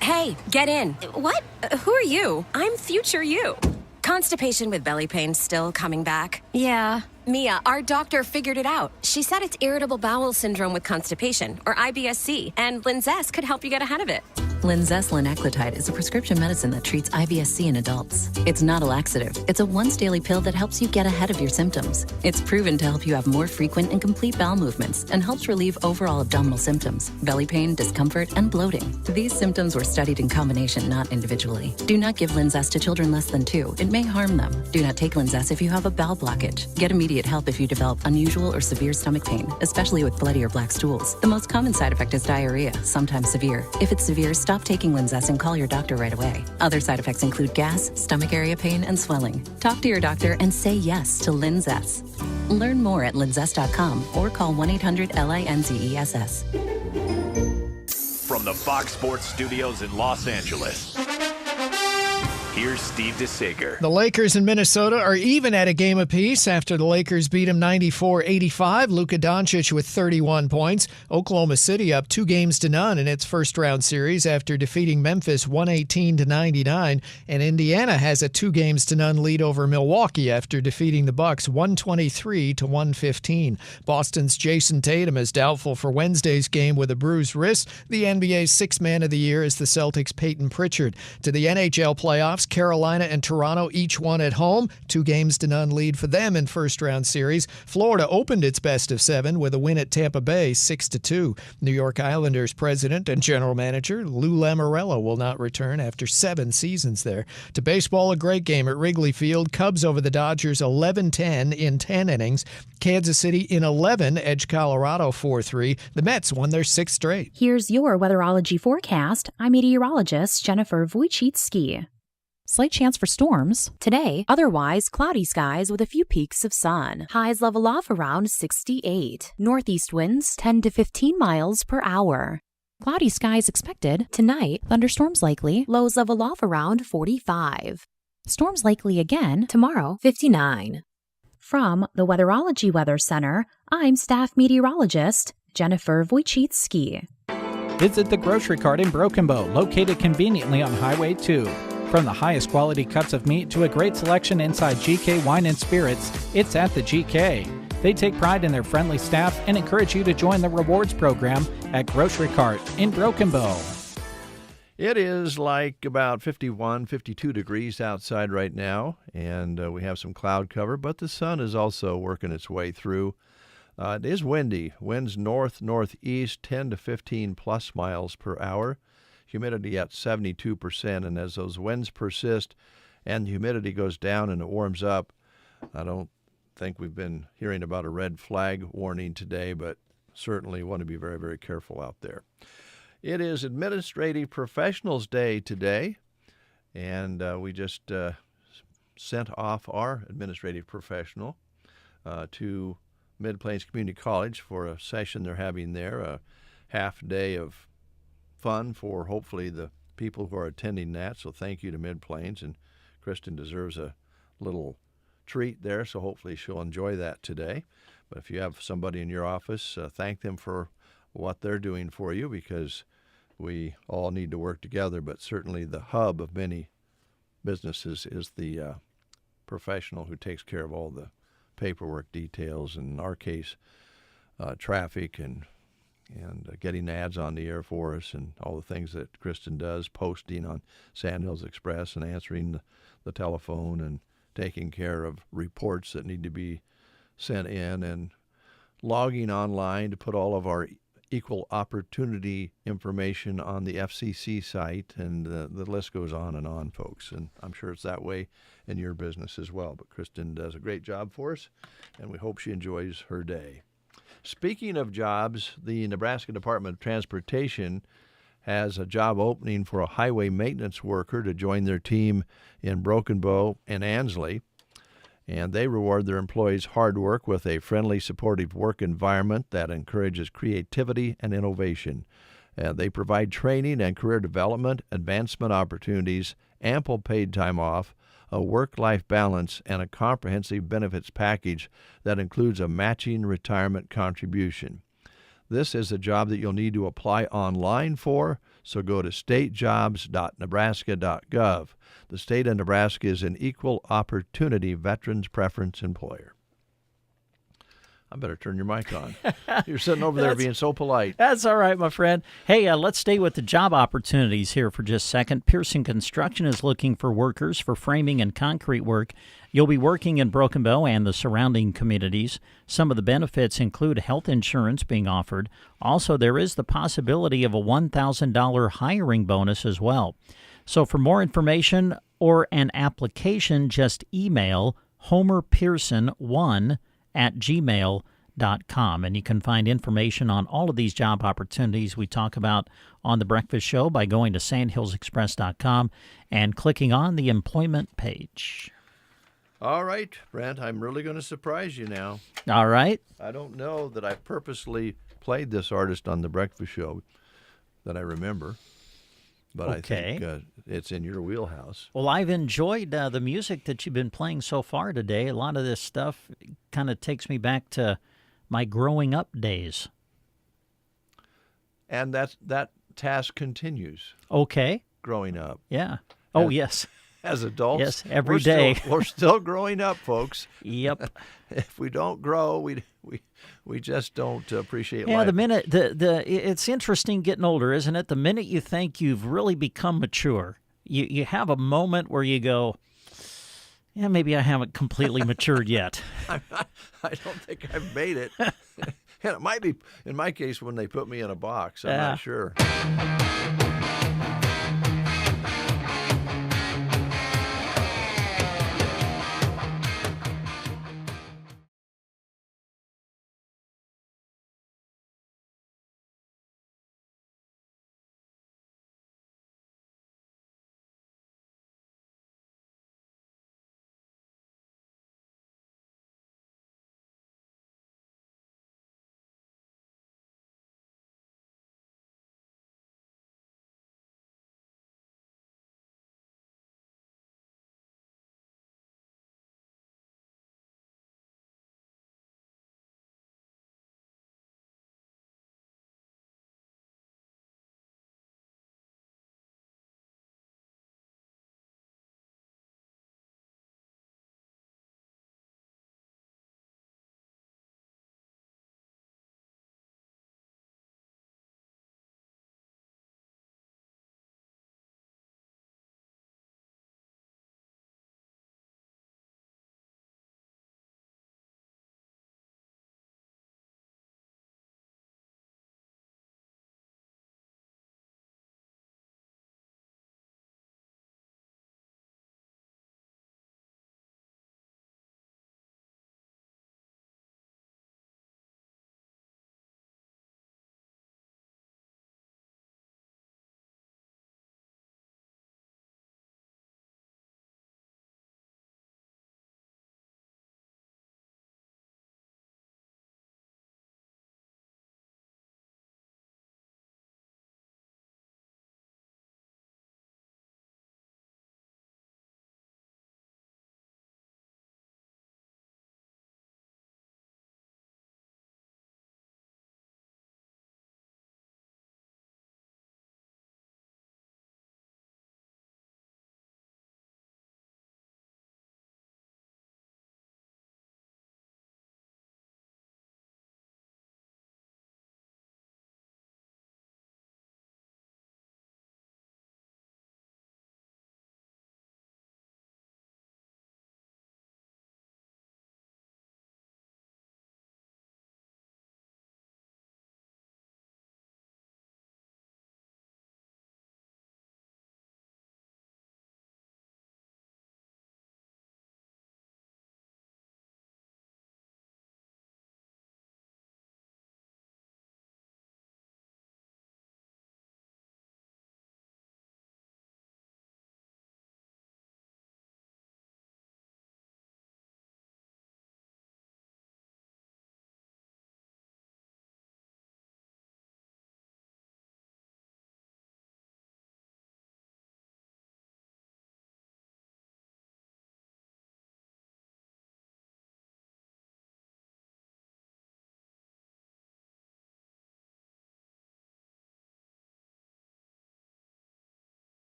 Hey, get in. What? Who are you? I'm future you. Constipation with belly pain still coming back? Yeah. Mia, our doctor figured it out. She said it's irritable bowel syndrome with constipation, or IBS-C, and Linzess could help you get ahead of it. Linzess linaclotide is a prescription medicine that treats IBS-C in adults. It's not a laxative. It's a once-daily pill that helps you get ahead of your symptoms. It's proven to help you have more frequent and complete bowel movements and helps relieve overall abdominal symptoms, belly pain, discomfort, and bloating. These symptoms were studied in combination, not individually. Do not give Linzess to children less than 2. It may harm them. Do not take Linzess if you have a bowel blockage. Get immediate help if you develop unusual or severe stomach pain, especially with bloody or black stools. The most common side effect is diarrhea, sometimes severe. If it's severe, stop taking Linzess and call your doctor right away. Other side effects include gas, stomach area pain, and swelling. Talk to your doctor and say yes to Linzess. Learn more at linzess.com or call 1-800-LINZESS. From the Fox Sports Studios in Los Angeles, here's Steve DeSager. The Lakers in Minnesota are even at a game apiece after the Lakers beat them 94-85. Luka Doncic with 31 points. Oklahoma City up 2-0 in its first-round series after defeating Memphis 118-99. And Indiana has a 2-0 lead over Milwaukee after defeating the Bucks 123-115. Boston's Jason Tatum is doubtful for Wednesday's game with a bruised wrist. The NBA's Sixth Man of the Year is the Celtics' Peyton Pritchard. To the NHL playoffs, Carolina and Toronto each won at home. 2-0 lead for them in first-round series. Florida opened its best of 7 with a win at Tampa Bay 6-2. New York Islanders president and general manager Lou Lamoriello will not return after 7 seasons there. To baseball, a great game at Wrigley Field. Cubs over the Dodgers 11-10 in 10 innings. Kansas City in 11 edged Colorado 4-3. The Mets won their 6th straight. Here's your weatherology forecast. I'm meteorologist Jennifer Wojcicki. Slight chance for storms. Today, otherwise cloudy skies with a few peaks of sun. Highs level off around 68. Northeast winds 10 to 15 miles per hour. Cloudy skies expected. Tonight, thunderstorms likely. Lows level off around 45. Storms likely again tomorrow, 59. From the Weatherology Weather Center, I'm staff meteorologist Jennifer Wojcicki. Visit the Grocery Cart in Broken Bow, located conveniently on Highway 2. From the highest quality cuts of meat to a great selection inside GK Wine and Spirits, it's at the GK. They take pride in their friendly staff and encourage you to join the rewards program at Grocery Cart in Broken Bow. It is like about 51, 52 degrees outside right now, and we have some cloud cover, but the sun is also working its way through. It is windy. Winds north-northeast, 10 to 15 plus miles per hour. Humidity at 72%, and as those winds persist and humidity goes down and it warms up, I don't think we've been hearing about a red flag warning today, but certainly want to be very, very careful out there. It is Administrative Professionals Day today, and we just sent off our administrative professional to Mid-Plains Community College for a session they're having there, a half day of fun for hopefully the people who are attending that. So thank you to Mid-Plains, and Kristen deserves a little treat there, so hopefully she'll enjoy that today. But if you have somebody in your office, thank them for what they're doing for you, because we all need to work together, but certainly the hub of many businesses is the professional who takes care of all the paperwork details, and in our case, traffic and getting ads on the air for us and all the things that Kristen does, posting on Sandhills Express and answering the telephone and taking care of reports that need to be sent in, and logging online to put all of our equal opportunity information on the FCC site, and the list goes on, folks. And I'm sure it's that way in your business as well. But Kristen does a great job for us, and we hope she enjoys her day. Speaking of jobs, the Nebraska Department of Transportation has a job opening for a highway maintenance worker to join their team in Broken Bow and Ansley. And they reward their employees' hard work with a friendly, supportive work environment that encourages creativity and innovation. They provide training and career development, advancement opportunities, ample paid time off, a work-life balance, and a comprehensive benefits package that includes a matching retirement contribution. This is a job that you'll need to apply online for, so go to statejobs.nebraska.gov. The state of Nebraska is an equal opportunity veterans preference employer. I better turn your mic on. You're sitting over there being so polite. That's all right, my friend. Hey, let's stay with the job opportunities here for just a second. Pearson Construction is looking for workers for framing and concrete work. You'll be working in Broken Bow and the surrounding communities. Some of the benefits include health insurance being offered. Also, there is the possibility of a $1,000 hiring bonus as well. So for more information or an application, just email homerpearson1@gmail.com. And you can find information on all of these job opportunities we talk about on The Breakfast Show by going to sandhillsexpress.com and clicking on the employment page. All right, Brent, I'm really going to surprise you now. All right. I don't know that I purposely played this artist on The Breakfast Show that I remember, but Okay. I think it's in your wheelhouse. Well, I've enjoyed the music that you've been playing so far today. A lot of this stuff kind of takes me back to my growing up days. And that task continues. Okay. Growing up. Yeah. Oh, yes. As adults. Yes, every day. We're still growing up, folks. Yep. If we don't grow, we just don't appreciate life. Yeah, the minute it's interesting getting older, isn't it? The minute you think you've really become mature, you have a moment where you go, yeah, maybe I haven't completely matured yet. I don't think I've made it. And it might be, in my case, when they put me in a box. I'm not sure.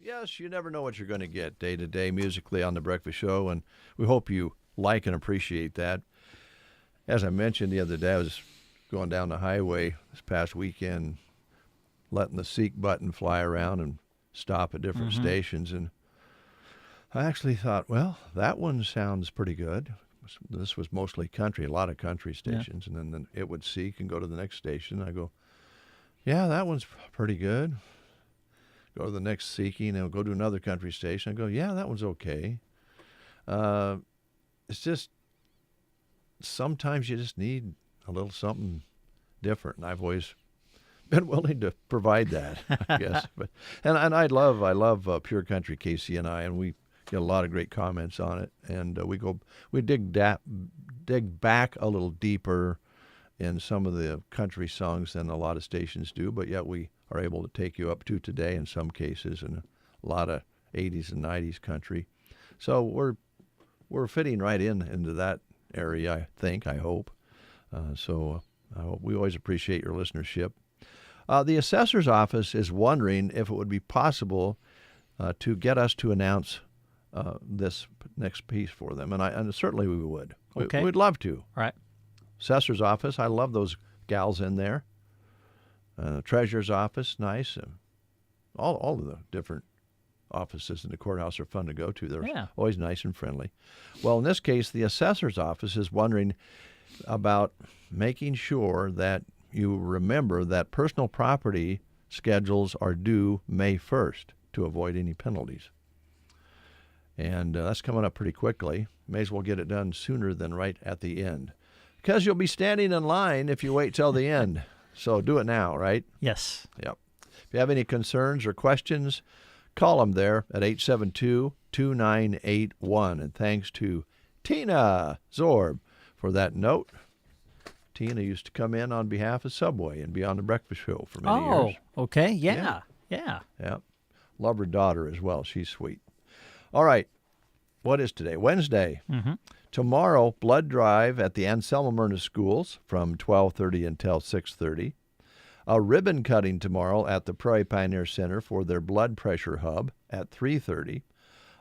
Yes, you never know what you're going to get day to day musically on The Breakfast Show, and we hope you like and appreciate that. As I mentioned the other day, I was going down the highway this past weekend, letting the seek button fly around and stop at different stations, and I actually thought, well, that one sounds pretty good. This was mostly country, a lot of country stations, and then it would seek and go to the next station. I go, yeah, that one's pretty good. Go to the next seeking, and go to another country station. I go, yeah, that one's okay. It's just sometimes you just need a little something different, and I've always been willing to provide that, I guess. But and I love Pure Country KCNI, and we get a lot of great comments on it, and we dig back a little deeper in some of the country songs than a lot of stations do, but yet we are able to take you up to today in some cases, and a lot of 80s and 90s country. So we're fitting right into that area, I hope. We always appreciate your listenership. The assessor's office is wondering if it would be possible to get us to announce this next piece for them, and certainly we would. Okay. We'd love to. Right. Assessor's office, I love those gals in there. Treasurer's office, nice. All of the different offices in the courthouse are fun to go to. They're always nice and friendly. Well, in this case, the assessor's office is wondering about making sure that you remember that personal property schedules are due May 1st to avoid any penalties. And that's coming up pretty quickly. May as well get it done sooner than right at the end, because you'll be standing in line if you wait till the end. So do it now, right? Yes. Yep. If you have any concerns or questions, call them there at 872-2981. And thanks to Tina Zorb for that note. Tina used to come in on behalf of Subway and be on the Breakfast Show for many years. Oh, okay. Yeah. Love her daughter as well. She's sweet. All right. What is today? Wednesday. Tomorrow, blood drive at the Anselmo Myrna Schools from 12:30 until 6:30. A ribbon cutting tomorrow at the Prairie Pioneer Center for their blood pressure hub at 3:30.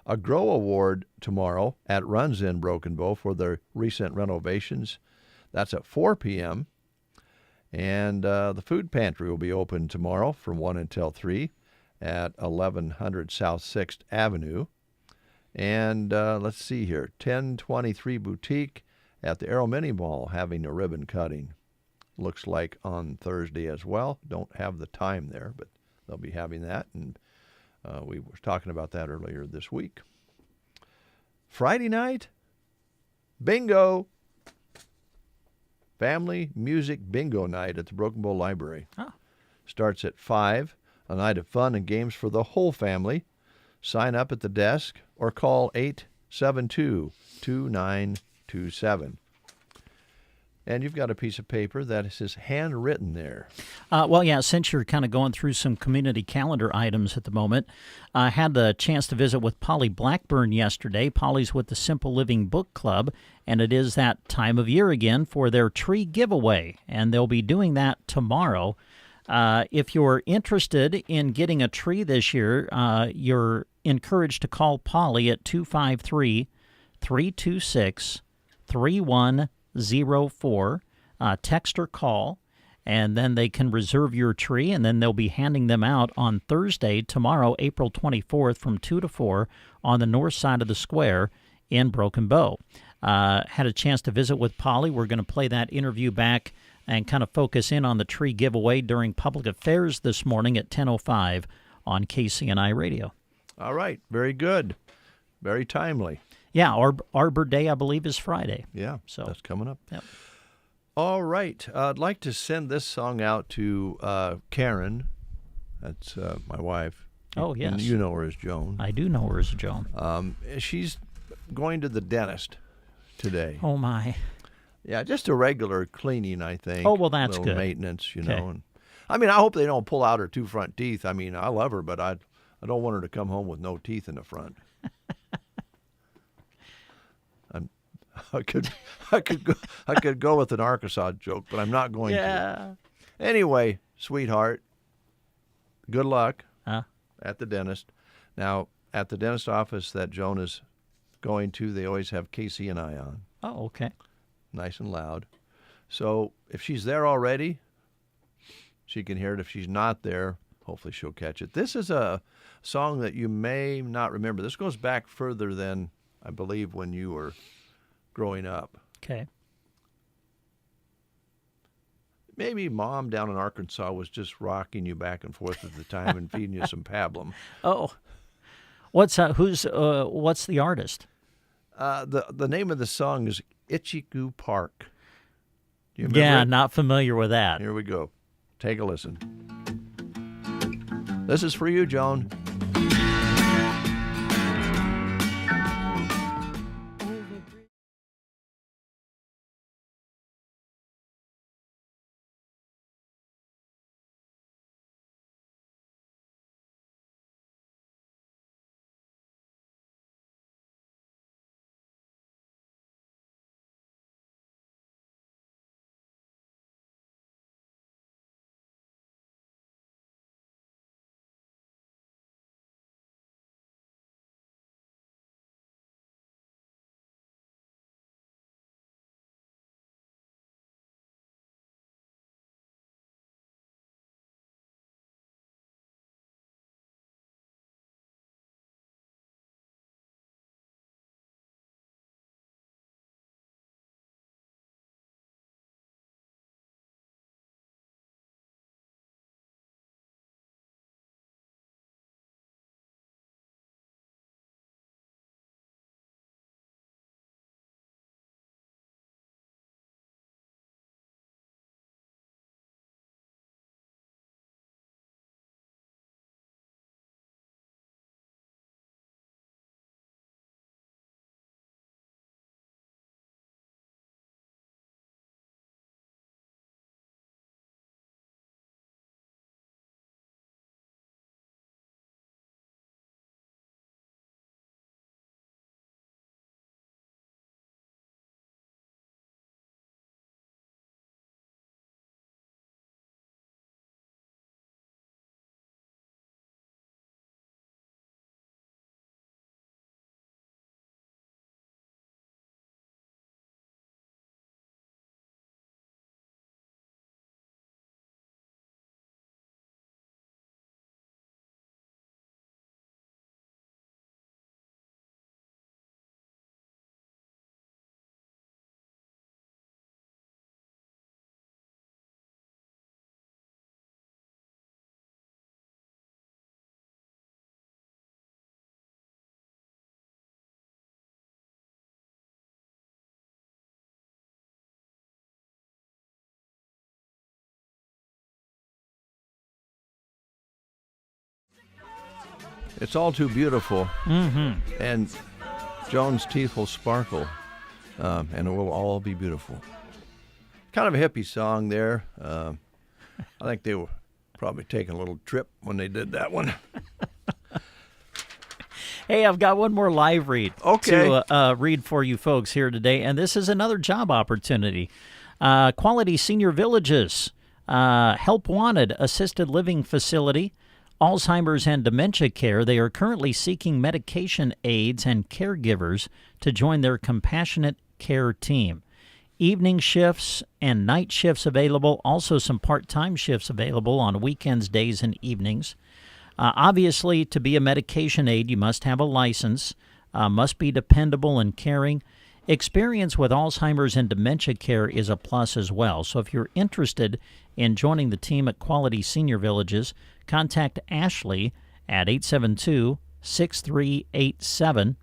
A Grow Award tomorrow at Runs in Broken Bow for their recent renovations. That's at 4 p.m. And the food pantry will be open tomorrow from 1 until 3 at 1100 South 6th Avenue. And let's see here, 1023 Boutique at the Arrow Mini Mall having a ribbon cutting. Looks like on Thursday as well. Don't have the time there, but they'll be having that. And we were talking about that earlier this week. Friday night, bingo. Family Music Bingo Night at the Broken Bow Library. Starts at 5, a night of fun and games for the whole family. Sign up at the desk or call 872-2927. And you've got a piece of paper that is handwritten there. Well, yeah, since you're kind of going through some community calendar items at the moment, I had the chance to visit with Polly Blackburn yesterday. Polly's with the Simple Living Book Club, and it is that time of year again for their tree giveaway, and they'll be doing that tomorrow. If you're interested in getting a tree this year, you're encouraged to call Polly at 253-326-3104. Text or call, and then they can reserve your tree, and then they'll be handing them out on Thursday, tomorrow, April 24th, from 2 to 4 on the north side of the square in Broken Bow. Had a chance to visit with Polly. We're going to play that interview back and kind of focus in on the tree giveaway during public affairs this morning at 10:05 on KCNI Radio. All right. Very good. Very timely. Yeah, Arbor Day, I believe, is Friday. Yeah, so that's coming up. Yep. All right. I'd like to send this song out to Karen. That's my wife. Oh, yes. You know her as Joan. I do know her as Joan. She's going to the dentist today. Oh, my. Yeah, just a regular cleaning, I think. Oh, well, that's good. Maintenance, you okay. know. And, I mean, I hope they don't pull out her 2 front teeth. I mean, I love her, but I don't want her to come home with no teeth in the front. I could go with an Arkansas joke, but I'm not going to. Anyway, sweetheart, good luck at the dentist. Now, at the dentist office that Joan is going to, they always have KCNI on. Oh, okay. Nice and loud. So if she's there already, she can hear it. If she's not there, hopefully she'll catch it. This is a song that you may not remember. This goes back further than, I believe, when you were growing up. Okay. Maybe Mom down in Arkansas was just rocking you back and forth at the time and feeding you some pablum. Oh. What's the artist? The name of the song is Itchy-Goo Park. Do you remember Yeah, it? not familiar with that. Here we go. Take a listen. This is for you, Joan. It's all too beautiful. Mm-hmm. And Joan's teeth will sparkle, and it will all be beautiful. Kind of a hippie song there. I think they were probably taking a little trip when they did that one. Hey, I've got one more live read to read for you folks here today, and this is another job opportunity. Quality Senior Villages, Help Wanted Assisted Living Facility, Alzheimer's and Dementia Care. They are currently seeking medication aides and caregivers to join their compassionate care team. Evening shifts and night shifts available, also some part-time shifts available on weekends, days, and evenings. Obviously, to be a medication aide, you must have a license, must be dependable and caring. Experience with Alzheimer's and dementia care is a plus as well. So if you're interested in joining the team at Quality Senior Villages, contact Ashley at 872-6387,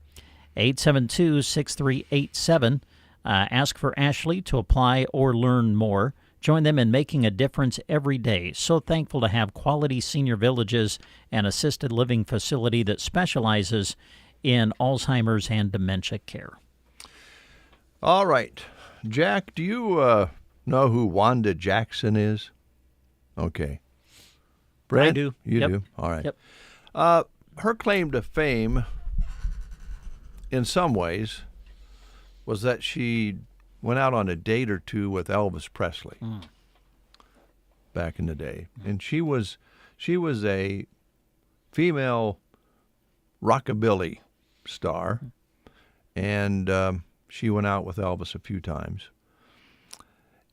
872-6387. Ask for Ashley to apply or learn more. Join them in making a difference every day. So thankful to have Quality Senior Villages, an assisted living facility that specializes in Alzheimer's and dementia care. All right. Jack, do you know who Wanda Jackson is? Okay. Brent? I do. You Yep. do? All right. Yep. Her claim to fame, in some ways, was that she went out on a date or two with Elvis Presley back in the day. And she was a female rockabilly star, and she went out with Elvis a few times.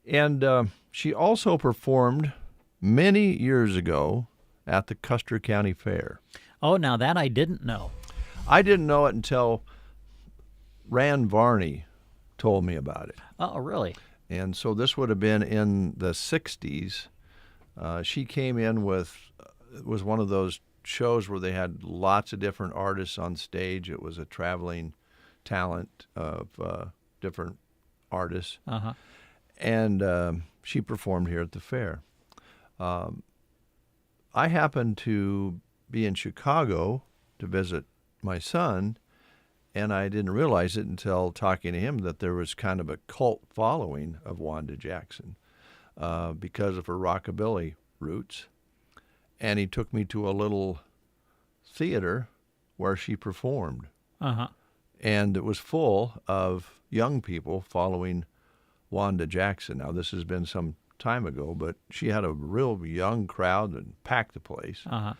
And she also performed many years ago at the Custer County Fair. Oh, now that I didn't know. I didn't know it until Rand Varney told me about it. Oh, really? And so this would have been in the 60s. She came in with, it was one of those shows where they had lots of different artists on stage. It was a traveling talent of different artists. Uh-huh. And she performed here at the fair. I happened to be in Chicago to visit my son, and I didn't realize it until talking to him that there was kind of a cult following of Wanda Jackson because of her rockabilly roots. And he took me to a little theater where she performed. Uh-huh. And it was full of young people following Wanda Jackson. Now, this has been some time ago, but she had a real young crowd and packed the place. Uh-huh.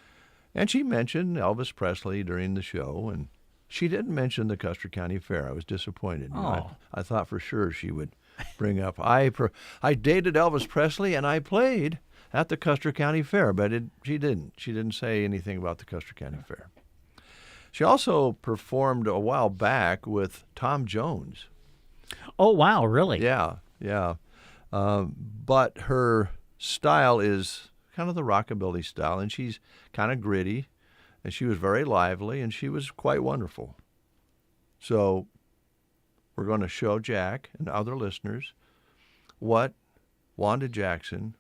And she mentioned Elvis Presley during the show, and she didn't mention the Custer County Fair. I was disappointed. You know, I thought for sure she would bring up, I dated Elvis Presley, and I played at the Custer County Fair, but she didn't. She didn't say anything about the Custer County Fair. She also performed a while back with Tom Jones. Oh, wow, really? Yeah, yeah. But her style is kind of the rockabilly style, and she's kind of gritty, and she was very lively, and she was quite wonderful. So we're going to show Jack and other listeners what Wanda Jackson,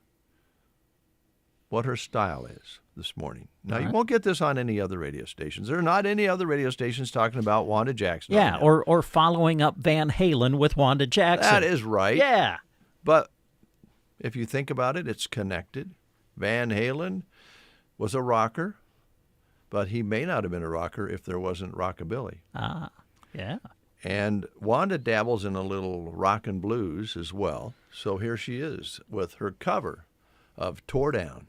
what her style is this morning. Now, you won't get this on any other radio stations. There are not any other radio stations talking about Wanda Jackson. Yeah, or following up Van Halen with Wanda Jackson. That is right. Yeah. But if you think about it, it's connected. Van Halen was a rocker, but he may not have been a rocker if there wasn't rockabilly. Ah, yeah. And Wanda dabbles in a little rock and blues as well. So here she is with her cover of Tore Down.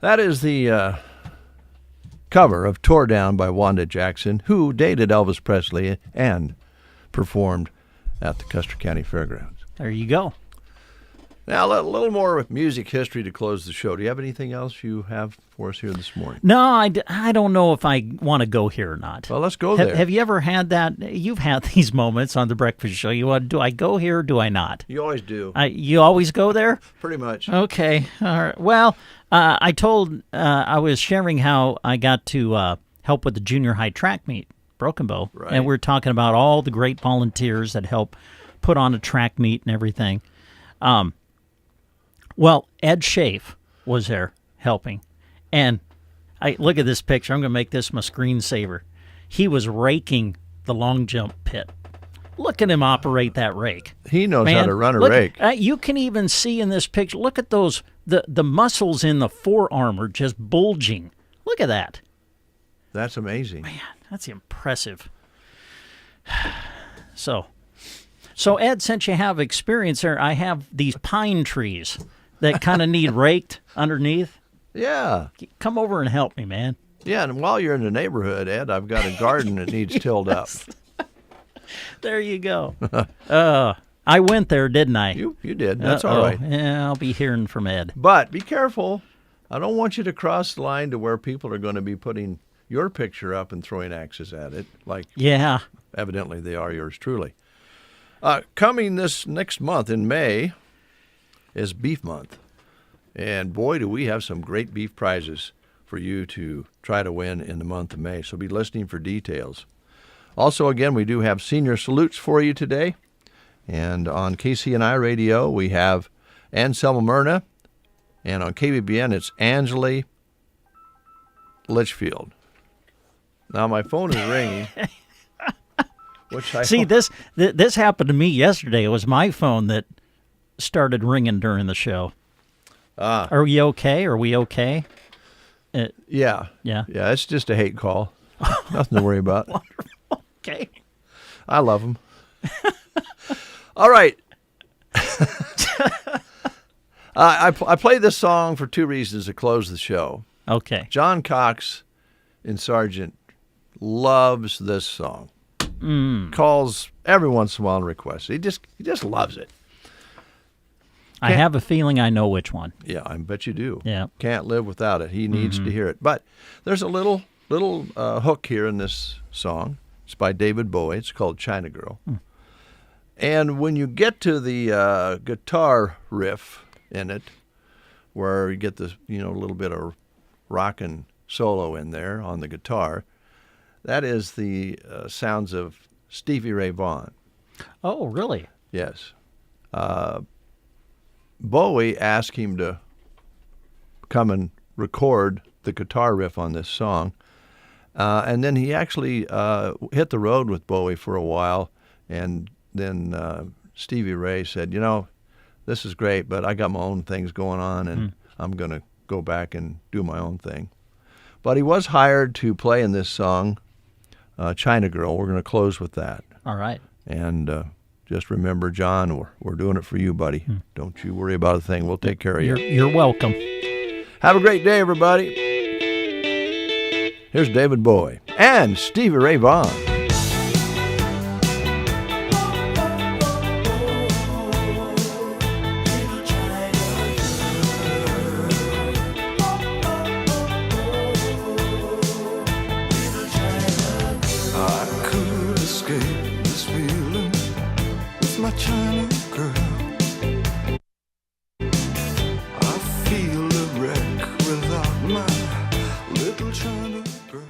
That is the cover of Tore Down by Wanda Jackson, who dated Elvis Presley and performed at the Custer County Fairgrounds. There you go. Now, a little more music history to close the show. Do you have anything else you have for us here this morning? No, I don't know if I want to go here or not. Well, let's go there. Have you ever had that? You've had these moments on the breakfast show. Do I go here or do I not? You always do. You always go there? Pretty much. Okay. All right. Well, I was sharing how I got to help with the junior high track meet, Broken Bow. Right. And we're talking about all the great volunteers that help put on a track meet and everything. Well, Ed Schaaf was there helping. And I look at this picture. I'm going to make this my screensaver. He was raking the long jump pit. Look at him operate that rake. He knows how to run a rake. You can even see in this picture, look at those, the muscles in the forearm are just bulging. Look at that. That's amazing. Man, that's impressive. So Ed, since you have experience there, I have these pine trees that kind of need raked underneath. Yeah. Come over and help me, man. Yeah, and while you're in the neighborhood, Ed, I've got a garden that needs tilled up. There you go. I went there, didn't I? You did. That's all right. Yeah, I'll be hearing from Ed. But be careful. I don't want you to cross the line to where people are going to be putting your picture up and throwing axes at it, like evidently they are yours truly. Coming this next month in May is Beef Month. And boy, do we have some great beef prizes for you to try to win in the month of May. So be listening for details. Also, again, we do have senior salutes for you today. And on KCNI Radio, we have Anselma Myrna. And on KBBN, it's Angeli Litchfield. Now, my phone is ringing. Which I See, this happened to me yesterday. It was my phone that started ringing during the show. Are we okay? Are we okay? Yeah. It's just a hate call. Nothing to worry about. Wonderful. Okay. I love them. All right. I played this song for two reasons to close the show. Okay. John Cox in Sargent loves this song. Calls every once in a while and requests. He just loves it. I have a feeling I know which one. Yeah, I bet you do. Yeah. Can't live without it. He needs to hear it. But there's a little hook here in this song. It's by David Bowie. It's called China Girl. And when you get to the guitar riff in it, where you get the a little bit of rockin' solo in there on the guitar, that is the sounds of Stevie Ray Vaughan. Oh, really? Yes. Bowie asked him to come and record the guitar riff on this song. And then he actually hit the road with Bowie for a while. And then Stevie Ray said, this is great, but I got my own things going on, and I'm going to go back and do my own thing. But he was hired to play in this song, China Girl. We're going to close with that. All right. And just remember, John, we're doing it for you, buddy. Don't you worry about a thing. We'll take care of you. You're welcome. Have a great day, everybody. Here's David Bowie and Stevie Ray Vaughan. My China girl, I feel a wreck without my little China girl.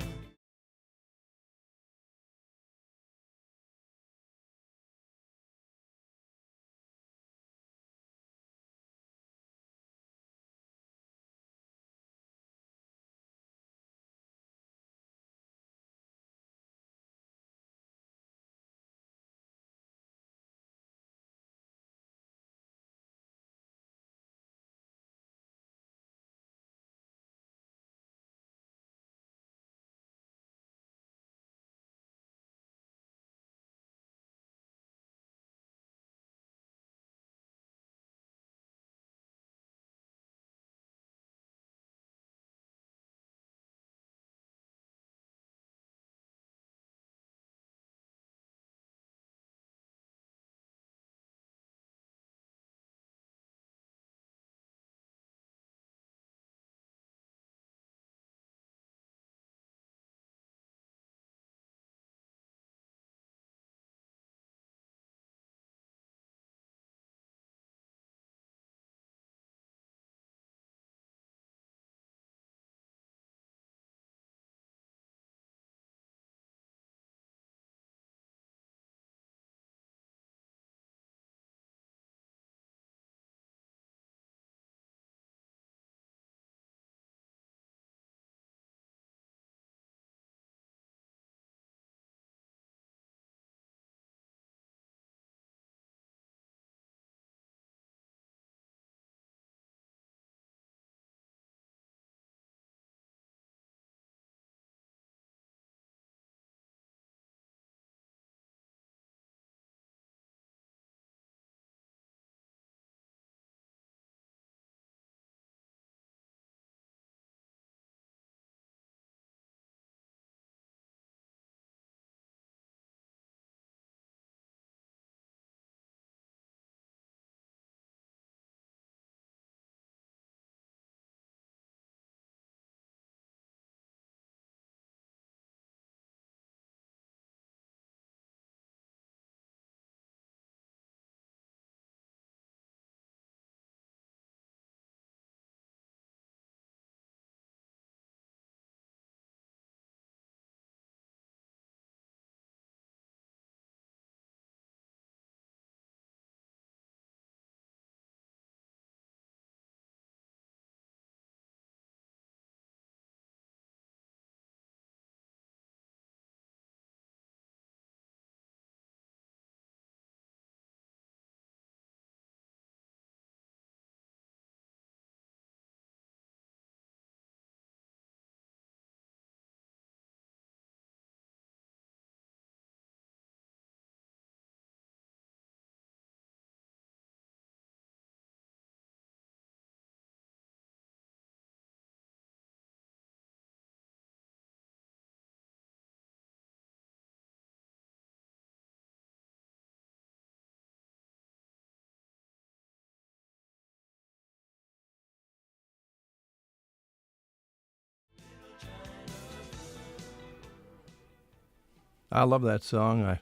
I love that song.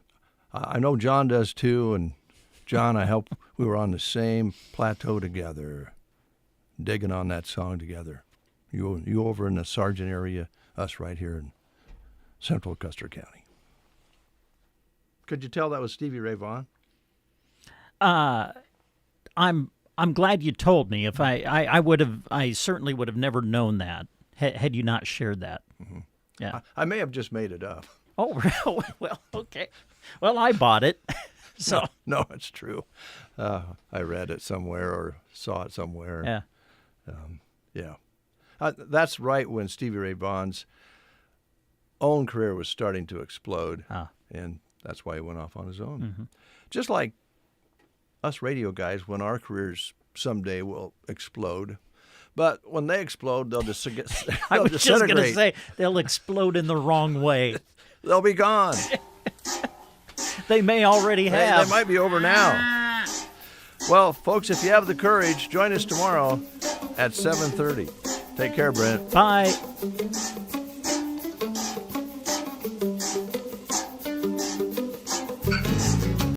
I know John does too, and John, we were on the same plateau together, digging on that song together. You over in the Sargent area, us right here in central Custer County. Could you tell that was Stevie Ray Vaughan? I'm glad you told me. If I certainly would have never known that had you not shared that. Mm-hmm. Yeah, I may have just made it up. Oh, well, okay. Well, I bought it, so no, it's true. I read it somewhere or saw it somewhere. Yeah, that's right when Stevie Ray Vaughan's own career was starting to explode, and that's why he went off on his own. Mm-hmm. Just like us radio guys, when our careers someday will explode. But when they explode, they'll just get. I was just going to say they'll explode in the wrong way. They'll be gone. They may already have. They might be over now. Well, folks, if you have the courage, join us tomorrow at 7:30. Take care, Brent. Bye.